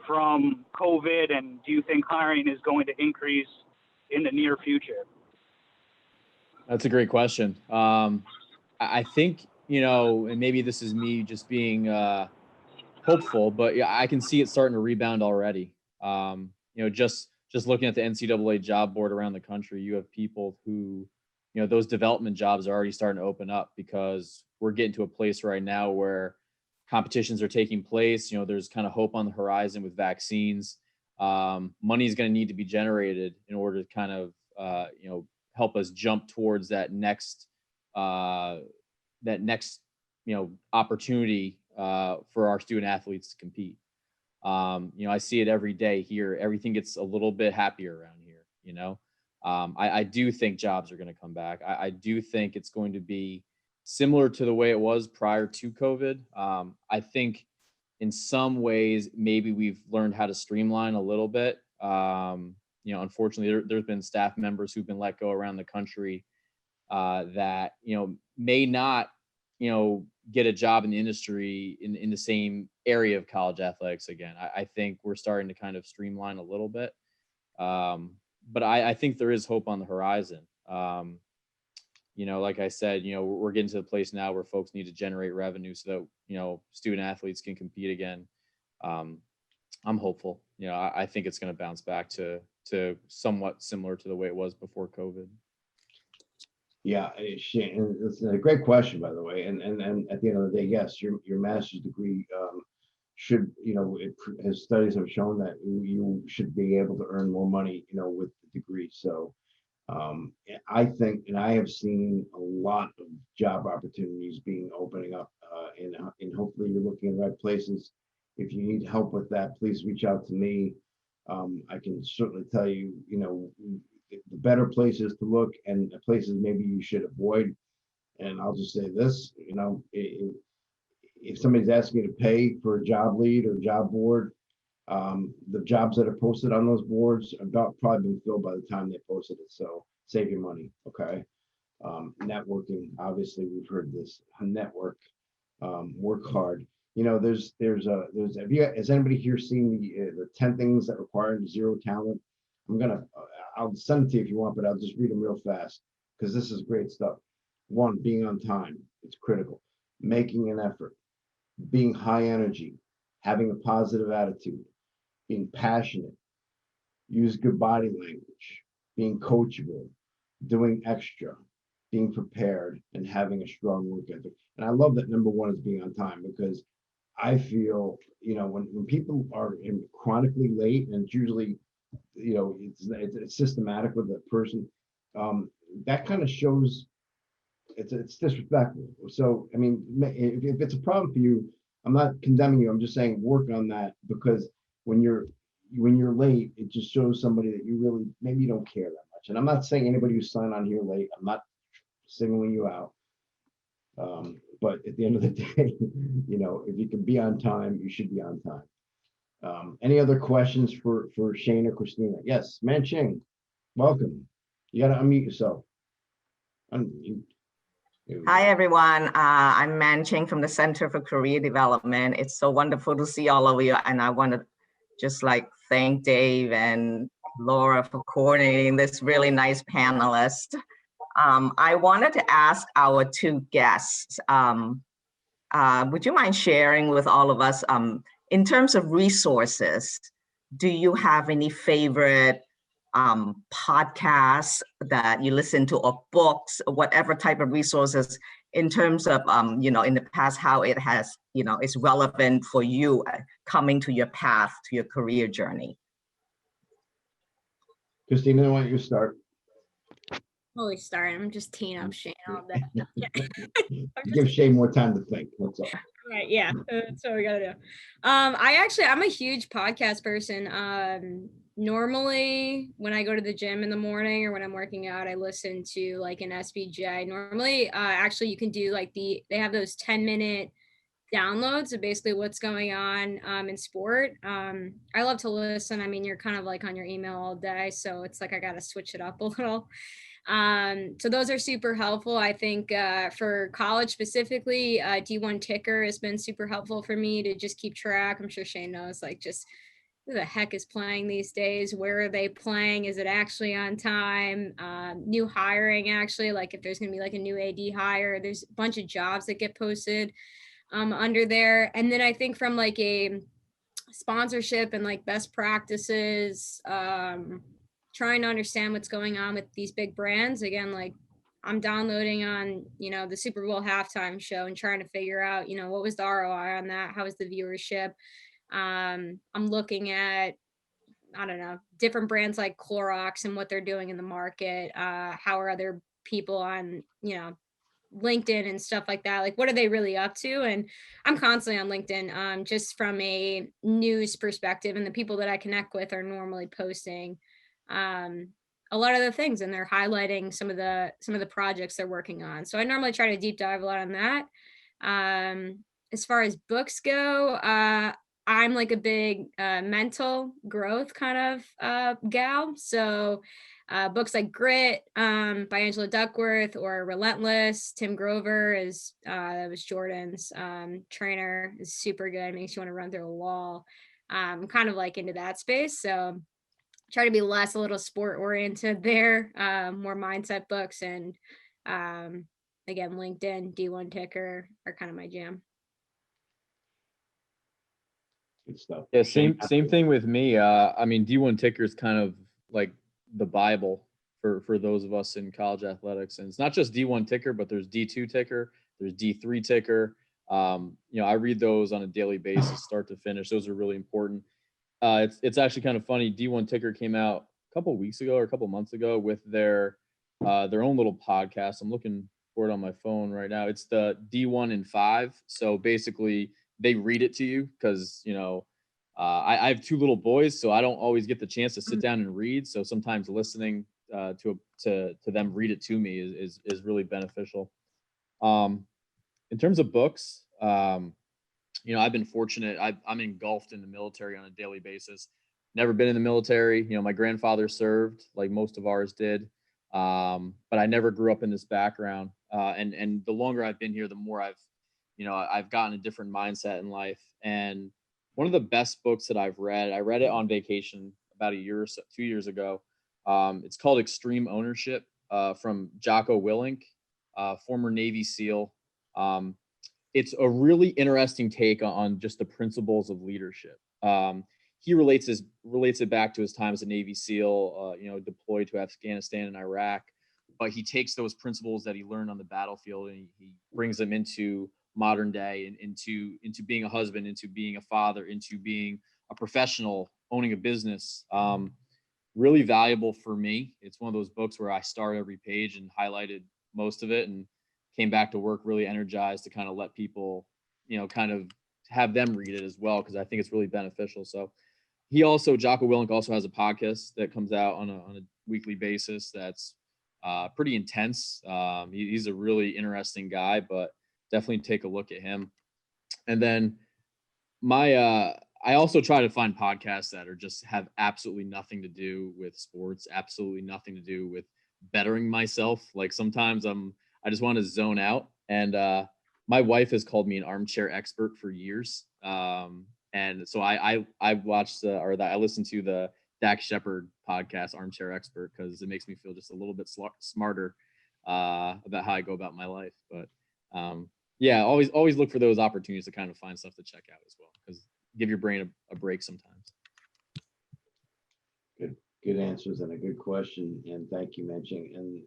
from COVID? And do you think hiring is going to increase in the near future? That's a great question. I think, and maybe this is me just being hopeful, but yeah, I can see it starting to rebound already. Just looking at the NCAA job board around the country, you have people who, those development jobs are already starting to open up, because we're getting to a place right now where competitions are taking place. There's kind of hope on the horizon with vaccines. Money is going to need to be generated in order to kind of, help us jump towards that next opportunity for our student athletes to compete. I see it every day here. Everything gets a little bit happier around here. I do think jobs are going to come back. I do think it's going to be similar to the way it was prior to COVID. I think in some ways, maybe we've learned how to streamline a little bit. Unfortunately, there's been staff members who've been let go around the country that, may not get a job in the industry in the same area of college athletics again. I think we're starting to kind of streamline a little bit. But I think there is hope on the horizon. Like I said, we're getting to the place now where folks need to generate revenue so that, student athletes can compete again. I'm hopeful. I think it's going to bounce back to somewhat similar to the way it was before COVID. Yeah, it's a great question, by the way. And at the end of the day, yes, your master's degree should, as studies have shown that you should be able to earn more money, with the degree. So I think, and I have seen a lot of job opportunities opening up, and hopefully you're looking in the right places. If you need help with that, please reach out to me. I can certainly tell you, the better places to look and the places maybe you should avoid. And I'll just say this, if somebody's asking you to pay for a job lead or job board, the jobs that are posted on those boards have probably been filled by the time they posted it. So save your money, okay? Networking, obviously we've heard this. Network, work hard. Has anybody here seen the 10 things that require zero talent? I'll send it to you if you want, but I'll just read them real fast because this is great stuff. 1, being on time, it's critical. Making an effort, being high energy, having a positive attitude, being passionate, use good body language, being coachable, doing extra, being prepared, and having a strong work ethic. And I love that number 1 is being on time, because I feel, when people are chronically late, and it's usually, it's systematic with the person, that kind of shows it's disrespectful. So, I mean, if it's a problem for you, I'm not condemning you. I'm just saying work on that, because when you're late, it just shows somebody that you really, maybe you don't care that much. And I'm not saying anybody who's signed on here late, I'm not singling you out. But at the end of the day, if you can be on time, you should be on time. Any other questions for Shane or Christina? Yes, Man Ching, welcome. You got to unmute yourself. Unmute. Hi, everyone. I'm Man Ching from the Center for Career Development. It's so wonderful to see all of you. And I want to just thank Dave and Laura for coordinating this really nice panelist. I wanted to ask our 2 guests, would you mind sharing with all of us, in terms of resources, do you have any favorite podcasts that you listen to, or books, or whatever type of resources, in terms of, in the past, how it has, is relevant for you coming to your path, to your career journey? Christina, why don't you start? Holy start. I'm just teeing up Shane all day. Give Shane more time to think. That's all. Right. Yeah. That's what we gotta do. I'm a huge podcast person. Normally when I go to the gym in the morning or when I'm working out, I listen to an SBJ. Normally, actually you can do they have those 10-minute downloads of basically what's going on in sport. I love to listen. I mean, you're kind of on your email all day, so it's I gotta switch it up a little. So those are super helpful. I think for college specifically, D1 Ticker has been super helpful for me to just keep track. I'm sure Shane knows just who the heck is playing these days? Where are they playing? Is it actually on time? New hiring, actually, if there's going to be a new AD hire, there's a bunch of jobs that get posted under there. And then I think from a sponsorship and best practices, trying to understand what's going on with these big brands. Again, I'm downloading on, the Super Bowl halftime show and trying to figure out, what was the ROI on that? How was the viewership? I'm looking at, I don't know, different brands like Clorox and what they're doing in the market. How are other people on, LinkedIn and stuff like that? What are they really up to? And I'm constantly on LinkedIn, just from a news perspective, and the people that I connect with are normally posting a lot of the things, and they're highlighting some of the projects they're working on. So I normally try to deep dive a lot on that. As far as books go, I'm like a big mental growth kind of gal. So books like Grit by Angela Duckworth or Relentless. Tim Grover is that was Jordan's trainer, is super good. Makes you want to run through a wall. I'm kind of like into that space. So try to be less a little sport oriented there, more mindset books, and again, LinkedIn, D1 Ticker are kind of my jam. Good stuff. Yeah, Shane, same thing with me. I mean, D1 Ticker is kind of like the Bible for those of us in college athletics, and it's not just D1 Ticker, but there's D2 Ticker, there's D3 Ticker. You know, I read those on a daily basis, start to finish. Those are really important. It's actually kind of funny. D1 Ticker came out a couple weeks ago or a couple months ago with their own little podcast. I'm looking for it on my phone right now. It's the D1 in 5. So basically, they read it to you because, you know, I have 2 little boys, so I don't always get the chance to sit down and read. So sometimes listening to them read it to me is really beneficial. In terms of books, you know, I've been fortunate. I'm engulfed in the military on a daily basis. Never been in the military. You know, my grandfather served, like most of ours did, but I never grew up in this background. And the longer I've been here, the more I've gotten a different mindset in life. And one of the best books that I've read, I read it on vacation about a year or so, 2 years ago. It's called Extreme Ownership from Jocko Willink, former Navy SEAL. It's a really interesting take on just the principles of leadership. He relates it back to his time as a Navy SEAL, you know, deployed to Afghanistan and Iraq. But he takes those principles that he learned on the battlefield and he brings them into modern day and into being a husband, into being a father, into being a professional, owning a business. Really valuable for me. It's one of those books where I start every page and highlighted most of it and came back to work really energized to kind of let people, you know, kind of have them read it as well, because I think it's really beneficial. So Jocko Willink also has a podcast that comes out on a weekly basis that's pretty intense. He's a really interesting guy, but definitely take a look at him. And then I also try to find podcasts that are just have absolutely nothing to do with sports, absolutely nothing to do with bettering myself. Like sometimes I just want to zone out. And my wife has called me an armchair expert for years. And so I watched I listened to the Dak Shepard podcast, Armchair Expert, because it makes me feel just a little bit smarter about how I go about my life. But yeah, always look for those opportunities to kind of find stuff to check out as well, because give your brain a break sometimes. Good answers and a good question, and thank you, mentioning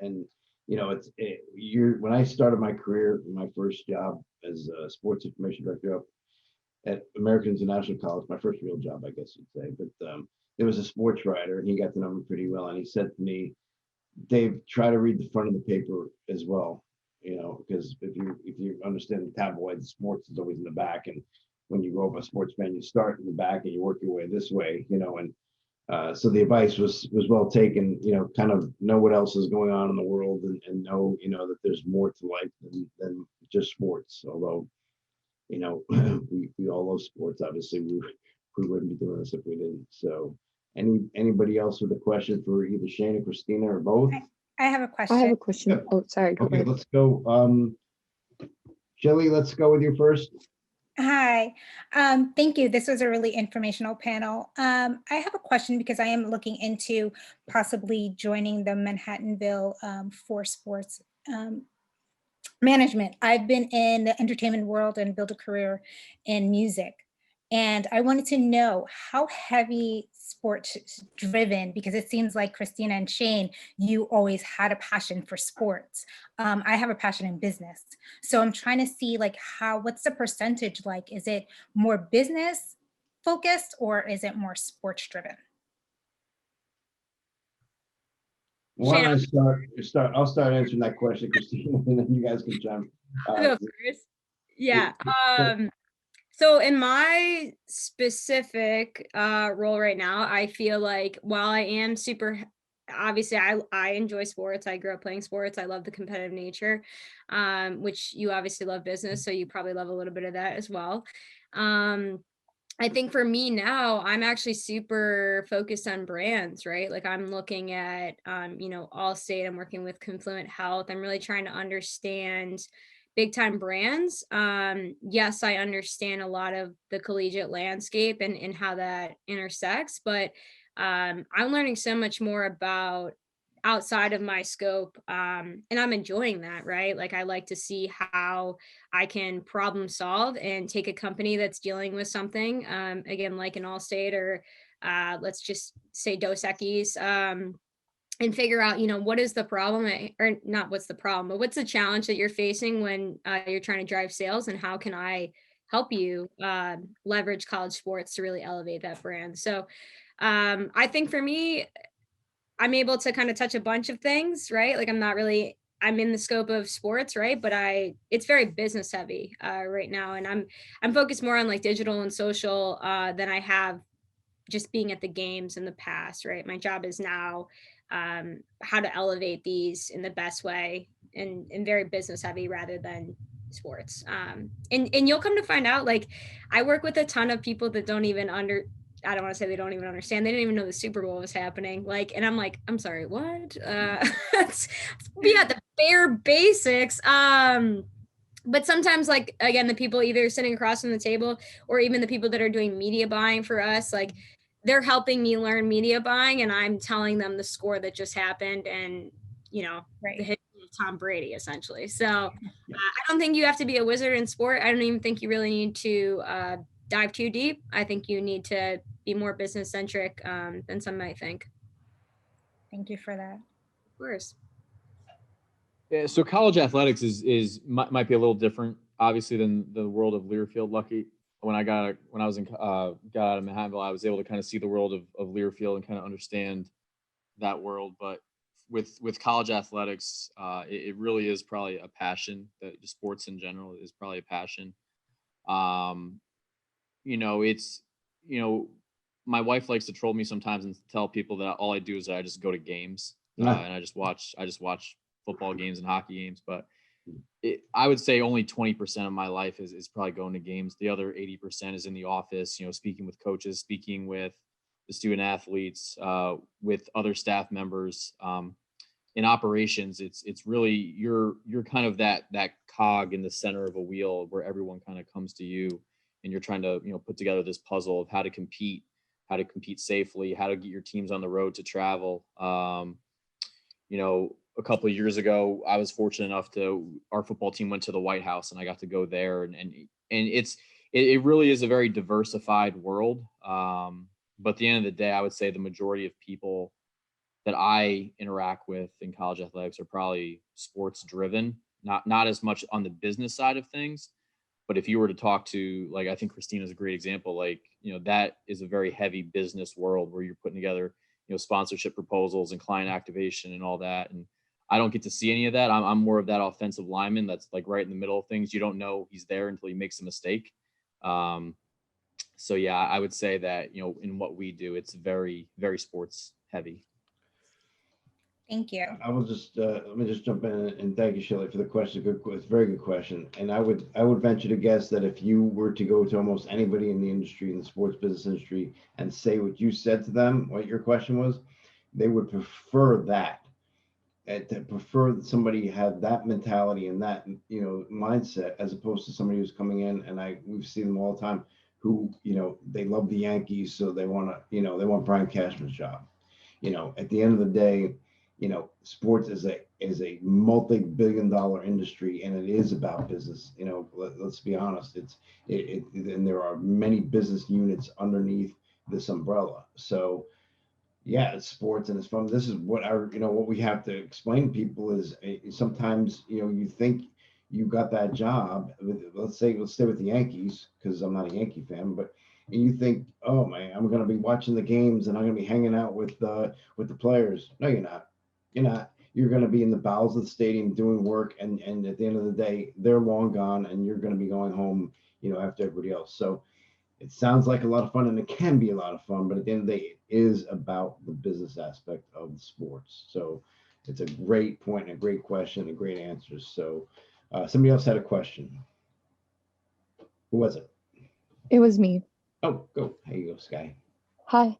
and you know, when I started my career, my first job as a sports information director up at American International College, my first real job, I guess you'd say. But there was a sports writer, and he got to know me pretty well, and he said to me, "Dave, try to read the front of the paper as well, you know, because if you understand the tabloids, sports is always in the back, and when you go over a sports fan, you start in the back and you work your way this way, you know." And so the advice was well taken, you know, kind of know what else is going on in the world and know, you know, that there's more to life than just sports. Although, you know, we all love sports. Obviously, we wouldn't be doing this if we didn't. So anybody else with a question for either Shane or Christina or both? I have a question. I have a question. Yeah. Oh, sorry. Go Okay, ahead. let's go. Shelley, let's go with you first. Hi, thank you. This was a really informational panel. I have a question because I am looking into possibly joining the Manhattanville for sports management. I've been in the entertainment world and built a career in music. And I wanted to know how heavy sports driven, because it seems like Christina and Shane, you always had a passion for sports. I have a passion in business. So I'm trying to see like what's the percentage like? Is it more business focused or is it more sports driven? Why don't I start? I'll start answering that question, Christina, and then you guys can jump. I'll go first. Yeah. So in my specific role right now, I feel like while I am obviously I enjoy sports. I grew up playing sports. I love the competitive nature, which you obviously love business. So you probably love a little bit of that as well. I think for me now, I'm actually super focused on brands, right? Like I'm looking at, Allstate, I'm working with Confluent Health. I'm really trying to understand big time brands. Yes, I understand a lot of the collegiate landscape and how that intersects, but I'm learning so much more about outside of my scope. And I'm enjoying that, right? Like I like to see how I can problem solve and take a company that's dealing with something, again, like an Allstate or let's just say Dos Equis, and figure out, what is the problem or not what's the problem, but what's the challenge that you're facing when you're trying to drive sales and how can I help you leverage college sports to really elevate that brand. So I think for me, I'm able to kind of touch a bunch of things, right? Like I'm in the scope of sports, right? But it's very business heavy right now. And I'm focused more on like digital and social than I have just being at the games in the past, right? My job is now how to elevate these in the best way and very business heavy rather than sports. And you'll come to find out, like I work with a ton of people that I don't want to say they don't even understand. They didn't even know the Super Bowl was happening. Like, and I'm like, I'm sorry, what? Yeah, the bare basics. But sometimes, like, again, the people either sitting across from the table or even the people that are doing media buying for us, like they're helping me learn media buying and I'm telling them the score that just happened and, the hit of Tom Brady essentially. So I don't think you have to be a wizard in sport. I don't even think you really need to dive too deep. I think you need to be more business centric than some might think. Thank you for that. Of course. Yeah, so college athletics might be a little different, obviously, than the world of Learfield. Lucky when I got out of Manhattanville, I was able to kind of see the world of Learfield and kind of understand that world. But with college athletics, it really is probably a passion. That sports in general is probably a passion. It's my wife likes to troll me sometimes and tell people that all I do is I just go to games and I just watch football games and hockey games. But I would say only 20% of my life is probably going to games. The other 80% is in the office, speaking with coaches, speaking with the student athletes, with other staff members. In operations, it's really you're kind of that cog in the center of a wheel where everyone kind of comes to you and you're trying to put together this puzzle of how to compete safely, how to get your teams on the road to travel. A couple of years ago, I was fortunate enough our football team went to the White House and I got to go there and it really is a very diversified world. But at the end of the day, I would say the majority of people that I interact with in college athletics are probably sports driven, not as much on the business side of things. But if you were to talk to, like, I think Christina is a great example, like, that is a very heavy business world where you're putting together, sponsorship proposals and client activation and all that. And I don't get to see any of that. I'm more of that offensive lineman that's like right in the middle of things. You don't know he's there until he makes a mistake. So yeah, I would say that, in what we do, it's very, very sports heavy. Thank you. I will just let me just jump in and thank you, Shelley, for the question. It's a very good question. And I would venture to guess that if you were to go to almost anybody in the industry, in the sports business industry, and say what you said to them, what your question was, they would prefer that. And to prefer that somebody had that mentality and that mindset as opposed to somebody who's coming in, and we've seen them all the time, who they love the Yankees, so they want to they want Brian Cashman's job. At the end of the day, sports is a multi-billion-dollar industry, and it is about business. Let's be honest. And there are many business units underneath this umbrella. So, yeah, it's sports and it's fun. This is what what we have to explain to people is sometimes you think you got that job. Let's stay with the Yankees because I'm not a Yankee fan, but. And you think, oh man, I'm going to be watching the games and I'm going to be hanging out with the players. No, you're not. You're not. You're going to be in the bowels of the stadium doing work, and at the end of the day, they're long gone, and you're going to be going home, after everybody else. So it sounds like a lot of fun, and it can be a lot of fun, but at the end of the day, it is about the business aspect of the sports. So it's a great point, and a great question, and great answers. So somebody else had a question. Who was it? It was me. Oh, go. Here you go, Sky. Hi.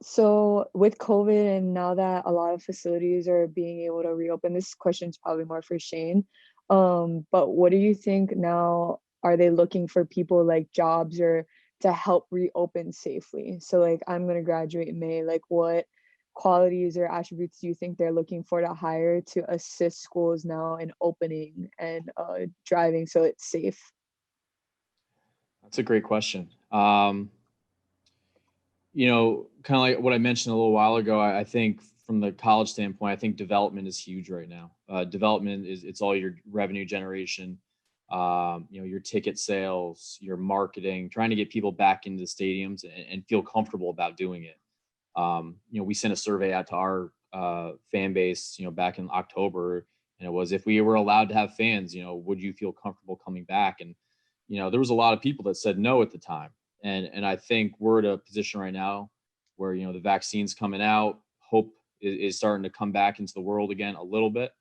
So with COVID and now that a lot of facilities are being able to reopen, this question is probably more for Shane. But what do you think now? Are they looking for people like jobs or to help reopen safely? So like I'm gonna graduate in May. Like what qualities or attributes do you think they're looking for to hire to assist schools now in opening and driving so it's safe? That's a great question. Kind of like what I mentioned a little while ago, I think from the college standpoint, I think development is huge right now. Development it's all your revenue generation, your ticket sales, your marketing, trying to get people back into the stadiums and feel comfortable about doing it. We sent a survey out to our fan base, back in October, and it was, if we were allowed to have fans, would you feel comfortable coming back? And there was a lot of people that said no at the time. And I think we're at a position right now where, the vaccine's coming out, hope is starting to come back into the world again a little bit.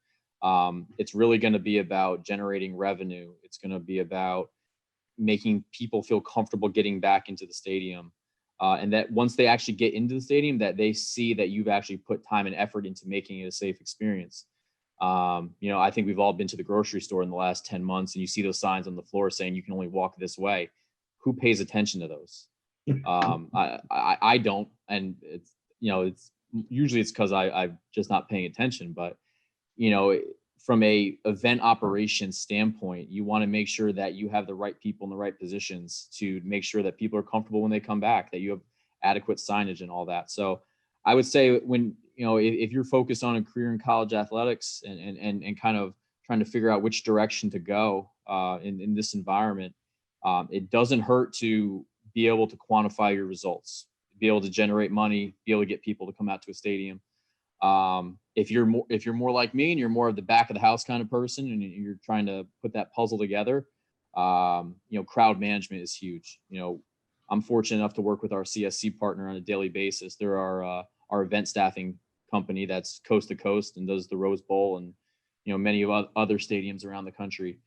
It's really going to be about generating revenue. It's going to be about making people feel comfortable getting back into the stadium. And that once they actually get into the stadium, that they see that you've actually put time and effort into making it a safe experience. I think we've all been to the grocery store in the last 10 months and you see those signs on the floor saying you can only walk this way. Who pays attention to those? I don't, and it's usually it's because I'm just not paying attention. But from a event operations standpoint, you want to make sure that you have the right people in the right positions to make sure that people are comfortable when they come back, that you have adequate signage and all that. So I would say when if you're focused on a career in college athletics and kind of trying to figure out which direction to go in this environment. It doesn't hurt to be able to quantify your results, be able to generate money, be able to get people to come out to a stadium. If you're more like me and you're more of the back of the house kind of person and you're trying to put that puzzle together, crowd management is huge. I'm fortunate enough to work with our CSC partner on a daily basis. They're our event staffing company that's coast to coast and does the Rose Bowl and many of other stadiums around the country.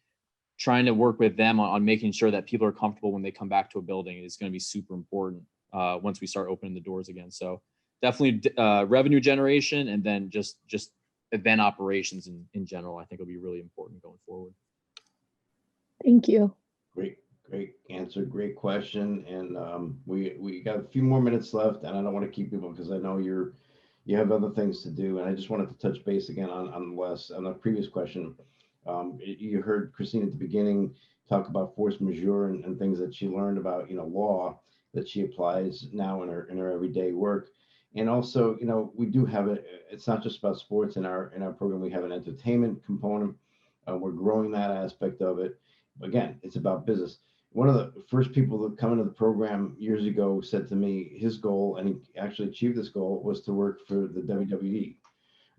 Trying to work with them on making sure that people are comfortable when they come back to a building is going to be super important once we start opening the doors again. So definitely revenue generation and then just event operations in general, I think will be really important going forward. Thank you. Great answer, great question. And we got a few more minutes left, and I don't want to keep people because I know you have other things to do. And I just wanted to touch base again on the previous question. You heard Christine at the beginning talk about force majeure and things that she learned about, law that she applies now in her everyday work. And also, we do have it's not just about sports in our program. We have an entertainment component. We're growing that aspect of it. Again, it's about business. One of the first people that come into the program years ago said to me, his goal, and he actually achieved this goal, was to work for the WWE.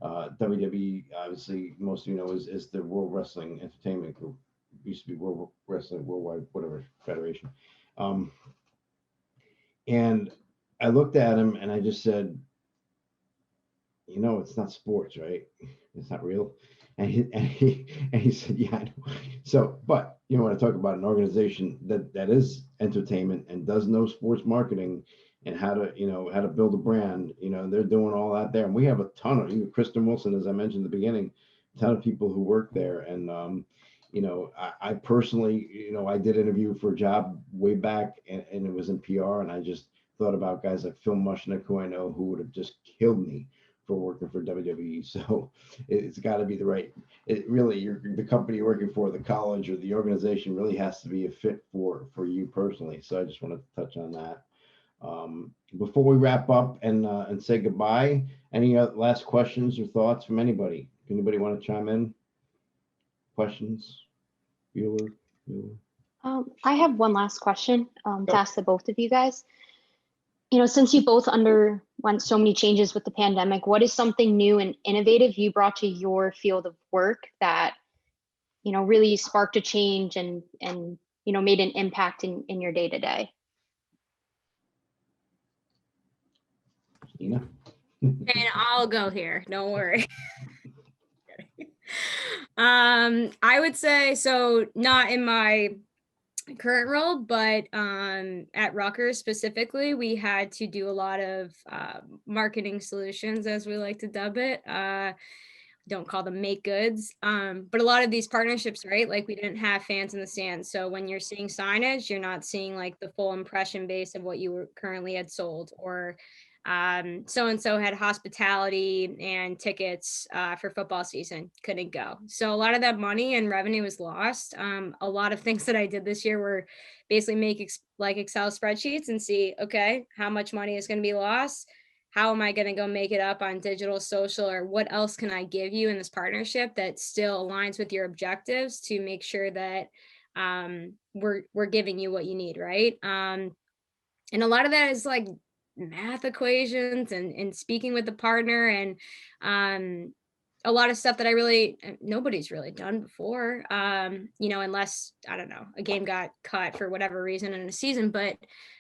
WWE, obviously, most of you know, is the World Wrestling Entertainment Group. It used to be World Wrestling, Worldwide, whatever Federation. And I looked at him and I just said, it's not sports, right? It's not real. And he said, yeah, I know. So, but when I talk about an organization that is entertainment and does know sports marketing and how to build a brand, they're doing all that there. And we have a ton of, Kristen Wilson, as I mentioned at the beginning, a ton of people who work there. And, I personally, I did interview for a job way back and it was in PR. And I just thought about guys like Phil Mushnick, who I know, who would have just killed me for working for WWE. So it's got to be the right, the company you're working for, the college or the organization really has to be a fit for you personally. So I just wanted to touch on that. Before we wrap up and say goodbye, any last questions or thoughts from anybody? Anybody want to chime in? Questions? Bueller? I have one last question to ask the both of you guys. Since you both underwent so many changes with the pandemic, what is something new and innovative you brought to your field of work that, really sparked a change and made an impact in your day-to-day? Christina? And I'll go here. Don't worry. I would say, so not in my current role, but at Rutgers specifically, we had to do a lot of marketing solutions, as we like to dub it. Don't call them make goods, but a lot of these partnerships, right? Like we didn't have fans in the stands, so when you're seeing signage, you're not seeing like the full impression base of what you were currently had sold, or so and so had hospitality and tickets for football season, couldn't go. So a lot of that money and revenue was lost. A lot of things that I did this year were basically make like Excel spreadsheets and see, okay, how much money is going to be lost. How am I going to go make it up on digital, social, or what else can I give you in this partnership that still aligns with your objectives to make sure that we're giving you what you need, right? And a lot of that is like math equations and speaking with the partner, and a lot of stuff that nobody's really done before, unless, I don't know, a game got cut for whatever reason in a season, but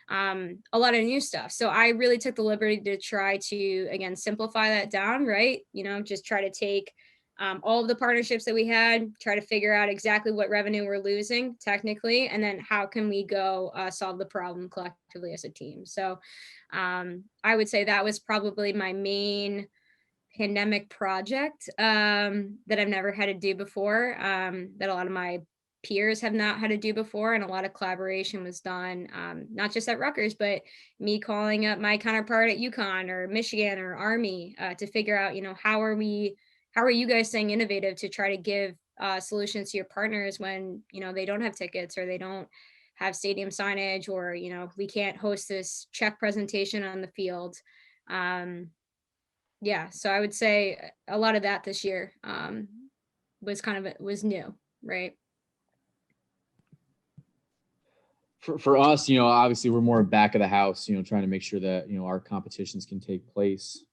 a lot of new stuff. So I really took the liberty to try to, again, simplify that down, right? Just try to take all of the partnerships that we had, try to figure out exactly what revenue we're losing technically, and then how can we go solve the problem collectively as a team. So I would say that was probably my main pandemic project that I've never had to do before, that a lot of my peers have not had to do before, and a lot of collaboration was done, not just at Rutgers, but me calling up my counterpart at UConn or Michigan or Army to figure out, how are you guys staying innovative to try to give solutions to your partners when they don't have tickets, or they don't have stadium signage, or we can't host this check presentation on the field. Yeah, so I would say a lot of that this year was new, right? For us, obviously we're more back of the house, trying to make sure that, our competitions can take place.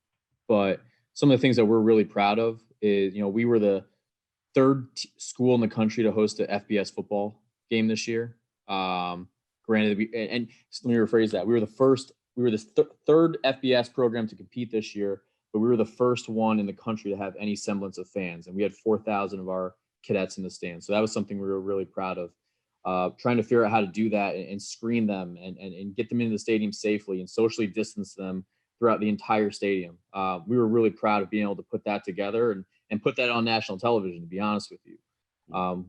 But some of the things that we're really proud of is, we were the third school in the country to host an FBS football game this year. Granted, and let me rephrase that. We were the third FBS program to compete this year, but we were the first one in the country to have any semblance of fans. And we had 4,000 of our cadets in the stands. So that was something we were really proud of. Trying to figure out how to do that and screen them and get them into the stadium safely and socially distance them throughout the entire stadium. We were really proud of being able to put that together and put that on national television, to be honest with you.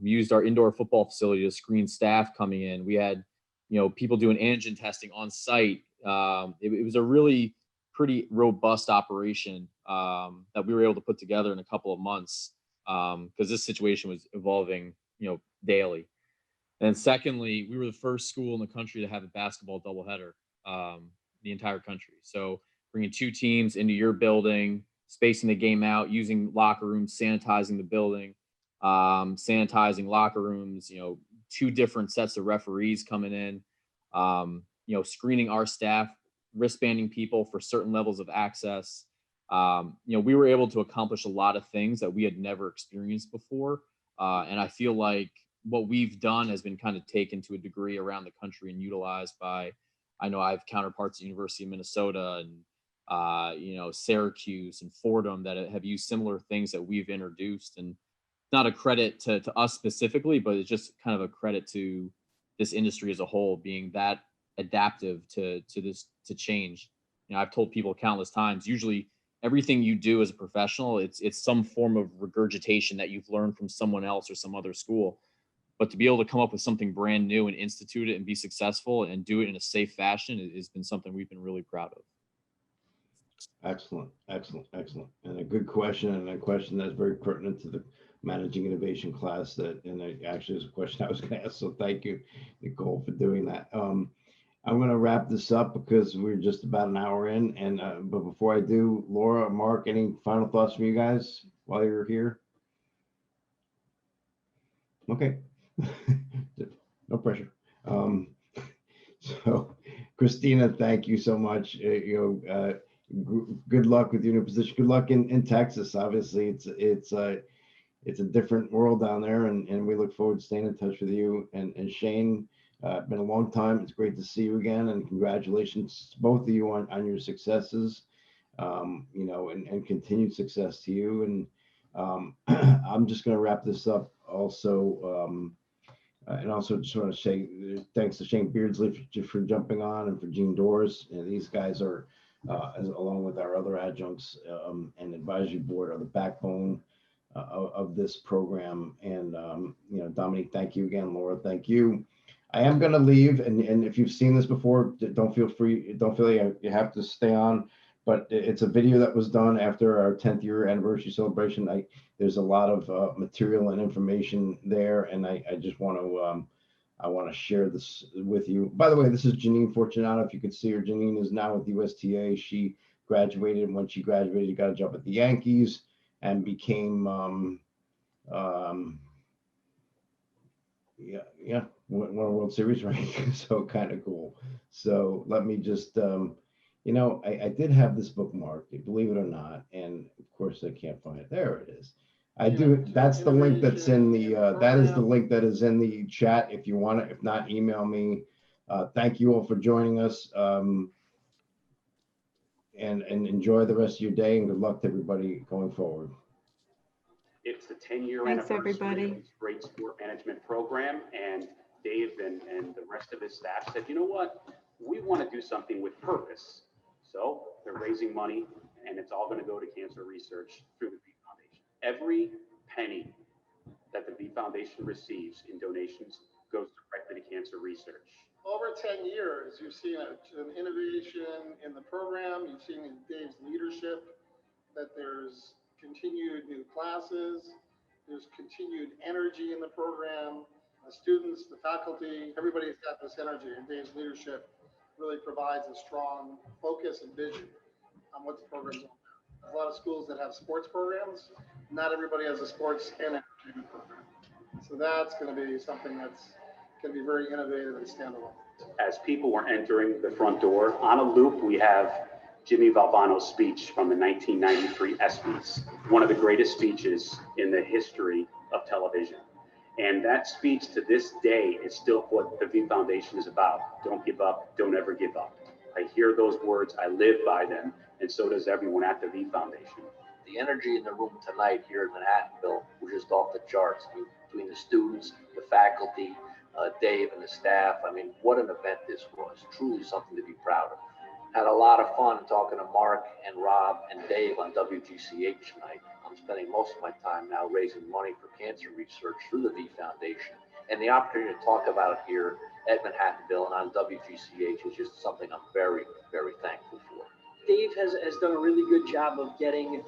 We used our indoor football facility to screen staff coming in. We had, people doing antigen testing on site. It was a really pretty robust operation that we were able to put together in a couple of months, because this situation was evolving, daily. And secondly, we were the first school in the country to have a basketball doubleheader, the entire country. So bringing two teams into your building, spacing the game out, using locker rooms, sanitizing the building, sanitizing locker rooms, two different sets of referees coming in, screening our staff, wristbanding people for certain levels of access. We were able to accomplish a lot of things that we had never experienced before. And I feel like what we've done has been kind of taken to a degree around the country and utilized by, I know I have counterparts at University of Minnesota and, Syracuse and Fordham that have used similar things that we've introduced. And not a credit to us specifically, but it's just kind of a credit to this industry as a whole being that adaptive to change. I've told people countless times, usually everything you do as a professional, it's some form of regurgitation that you've learned from someone else or some other school. But to be able to come up with something brand new and institute it and be successful and do it in a safe fashion has been something we've been really proud of. Excellent. And a good question, and a question that's very pertinent to the managing innovation class and it actually is a question I was going to ask. So thank you, Nicole, for doing that. I'm going to wrap this up because we're just about an hour in. And but before I do, Laura, Mark, any final thoughts from you guys while you're here? Okay. No pressure. So Christina, thank you so much. Good luck with your new position. Good luck in Texas. Obviously, it's a different world down there, and we look forward to staying in touch with you. And Shane, been a long time. It's great to see you again, and congratulations to both of you on your successes. And continued success to you. And I'm just going to wrap this up. Also, And also just want to say thanks to Shane Beardsley for jumping on, and for Gene Doris. And these guys are, along with our other adjuncts and advisory board, are the backbone of this program. And, Dominique, thank you again. Laura, thank you. I am going to leave. And if you've seen this before, don't feel like you have to stay on. But it's a video that was done after our 10th year anniversary celebration. There's a lot of material and information there, and I just want to share this with you. By the way, this is Janine Fortunato. If you could see her, Janine is now with USTA. She graduated, and when she graduated, got a job at the Yankees and became won a World Series, right? So kind of cool. So let me just. I did have this bookmarked, believe it or not, and of course I can't find it. There it is. I do. That's the link that's in the. That is the link that is in the chat. If you want it, if not, email me. Thank you all for joining us, and enjoy the rest of your day. And good luck to everybody going forward. It's the 10-year Thanks, anniversary everybody. of this great sport management program, and Dave and the rest of his staff said, you know what, we want to do something with purpose. So they're raising money, and it's all going to go to cancer research through the V Foundation. Every penny that the V Foundation receives in donations goes directly to cancer research. Over 10 years, you've seen an innovation in the program. You've seen in Dave's leadership that there's continued new classes, there's continued energy in the program. The students, the faculty, everybody's got this energy, and Dave's leadership really provides a strong focus and vision on what the program's all about. There's a lot of schools that have sports programs. Not everybody has a sports and entertainment program. So that's going to be something that's going to be very innovative and standalone. As people were entering the front door, on a loop, we have Jimmy Valvano's speech from the 1993 ESPYs, one of the greatest speeches in the history of television. And that speech to this day is still what the V Foundation is about. Don't give up, don't ever give up. I hear those words, I live by them, and so does everyone at the V Foundation. The energy in the room tonight here in Manhattanville was just off the charts. Between the students, the faculty, Dave and the staff. I mean, what an event this was. Truly something to be proud of. Had a lot of fun talking to Mark and Rob and Dave on WGCH tonight. I'm spending most of my time now raising money for cancer research through the V Foundation. And the opportunity to talk about it here at Manhattanville and on WGCH is just something I'm very, very thankful for. Dave has done a really good job of getting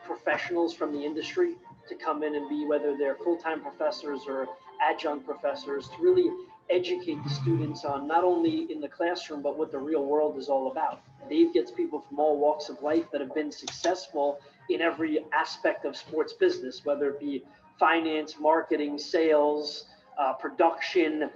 professionals from the industry to come in and be, whether they're full-time professors or adjunct professors, to really educate the students on not only in the classroom, but what the real world is all about. Dave gets people from all walks of life that have been successful in every aspect of sports business, whether it be finance, marketing, sales, production.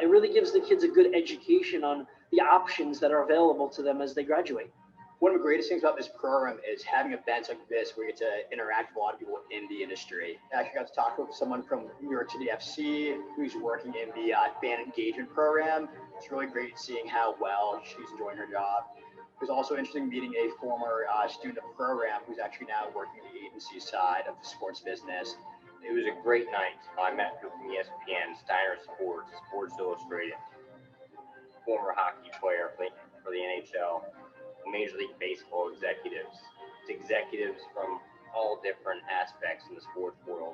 It really gives the kids a good education on the options that are available to them as they graduate. One of the greatest things about this program is having events like this where you get to interact with a lot of people in the industry. I actually got to talk with someone from New York City FC who's working in the fan engagement program. It's really great seeing how well she's enjoying her job. It was also interesting meeting a former student of the program who's actually now working the agency side of the sports business. It was a great night. I met people from ESPN, Steiner Sports, Sports Illustrated, former hockey player for the NHL. Major League Baseball executives. It's executives from all different aspects in the sports world,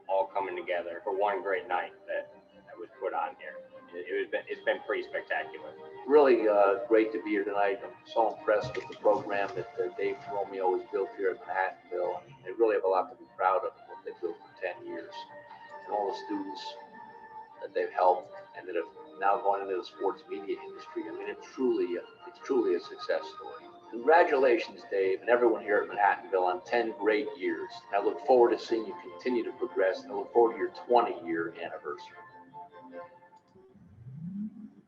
all coming together for one great night that was put on here. It's been pretty spectacular. Really great to be here tonight. I'm so impressed with the program that Dave Romeo has built here at Manhattanville. They really have a lot to be proud of what they've built for 10 years. And all the students that they've helped and that have now gone into the sports media industry. I mean, it's truly a success story. Congratulations, Dave, and everyone here at Manhattanville on 10 great years. I look forward to seeing you continue to progress, and I look forward to your 20-year anniversary.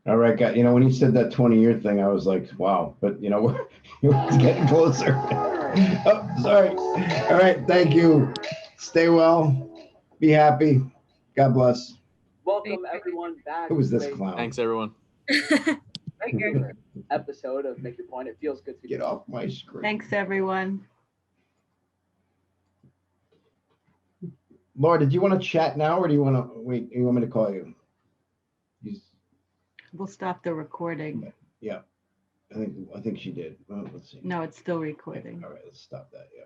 All right, guys. When he said that 20-year thing, I was like, wow. But it's getting closer. Oh, sorry. All right, thank you. Stay well. Be happy. God bless. Welcome everyone back. Who was this to a clown? Thanks, everyone. regular episode of Make Your Point. It feels good to Get off my screen. Thanks, everyone. Laura, did you want to chat now, or do you want to wait? You want me to call you? We'll stop the recording. Yeah, I think she did. Well, let's see. No, it's still recording. All right, let's stop that, yeah.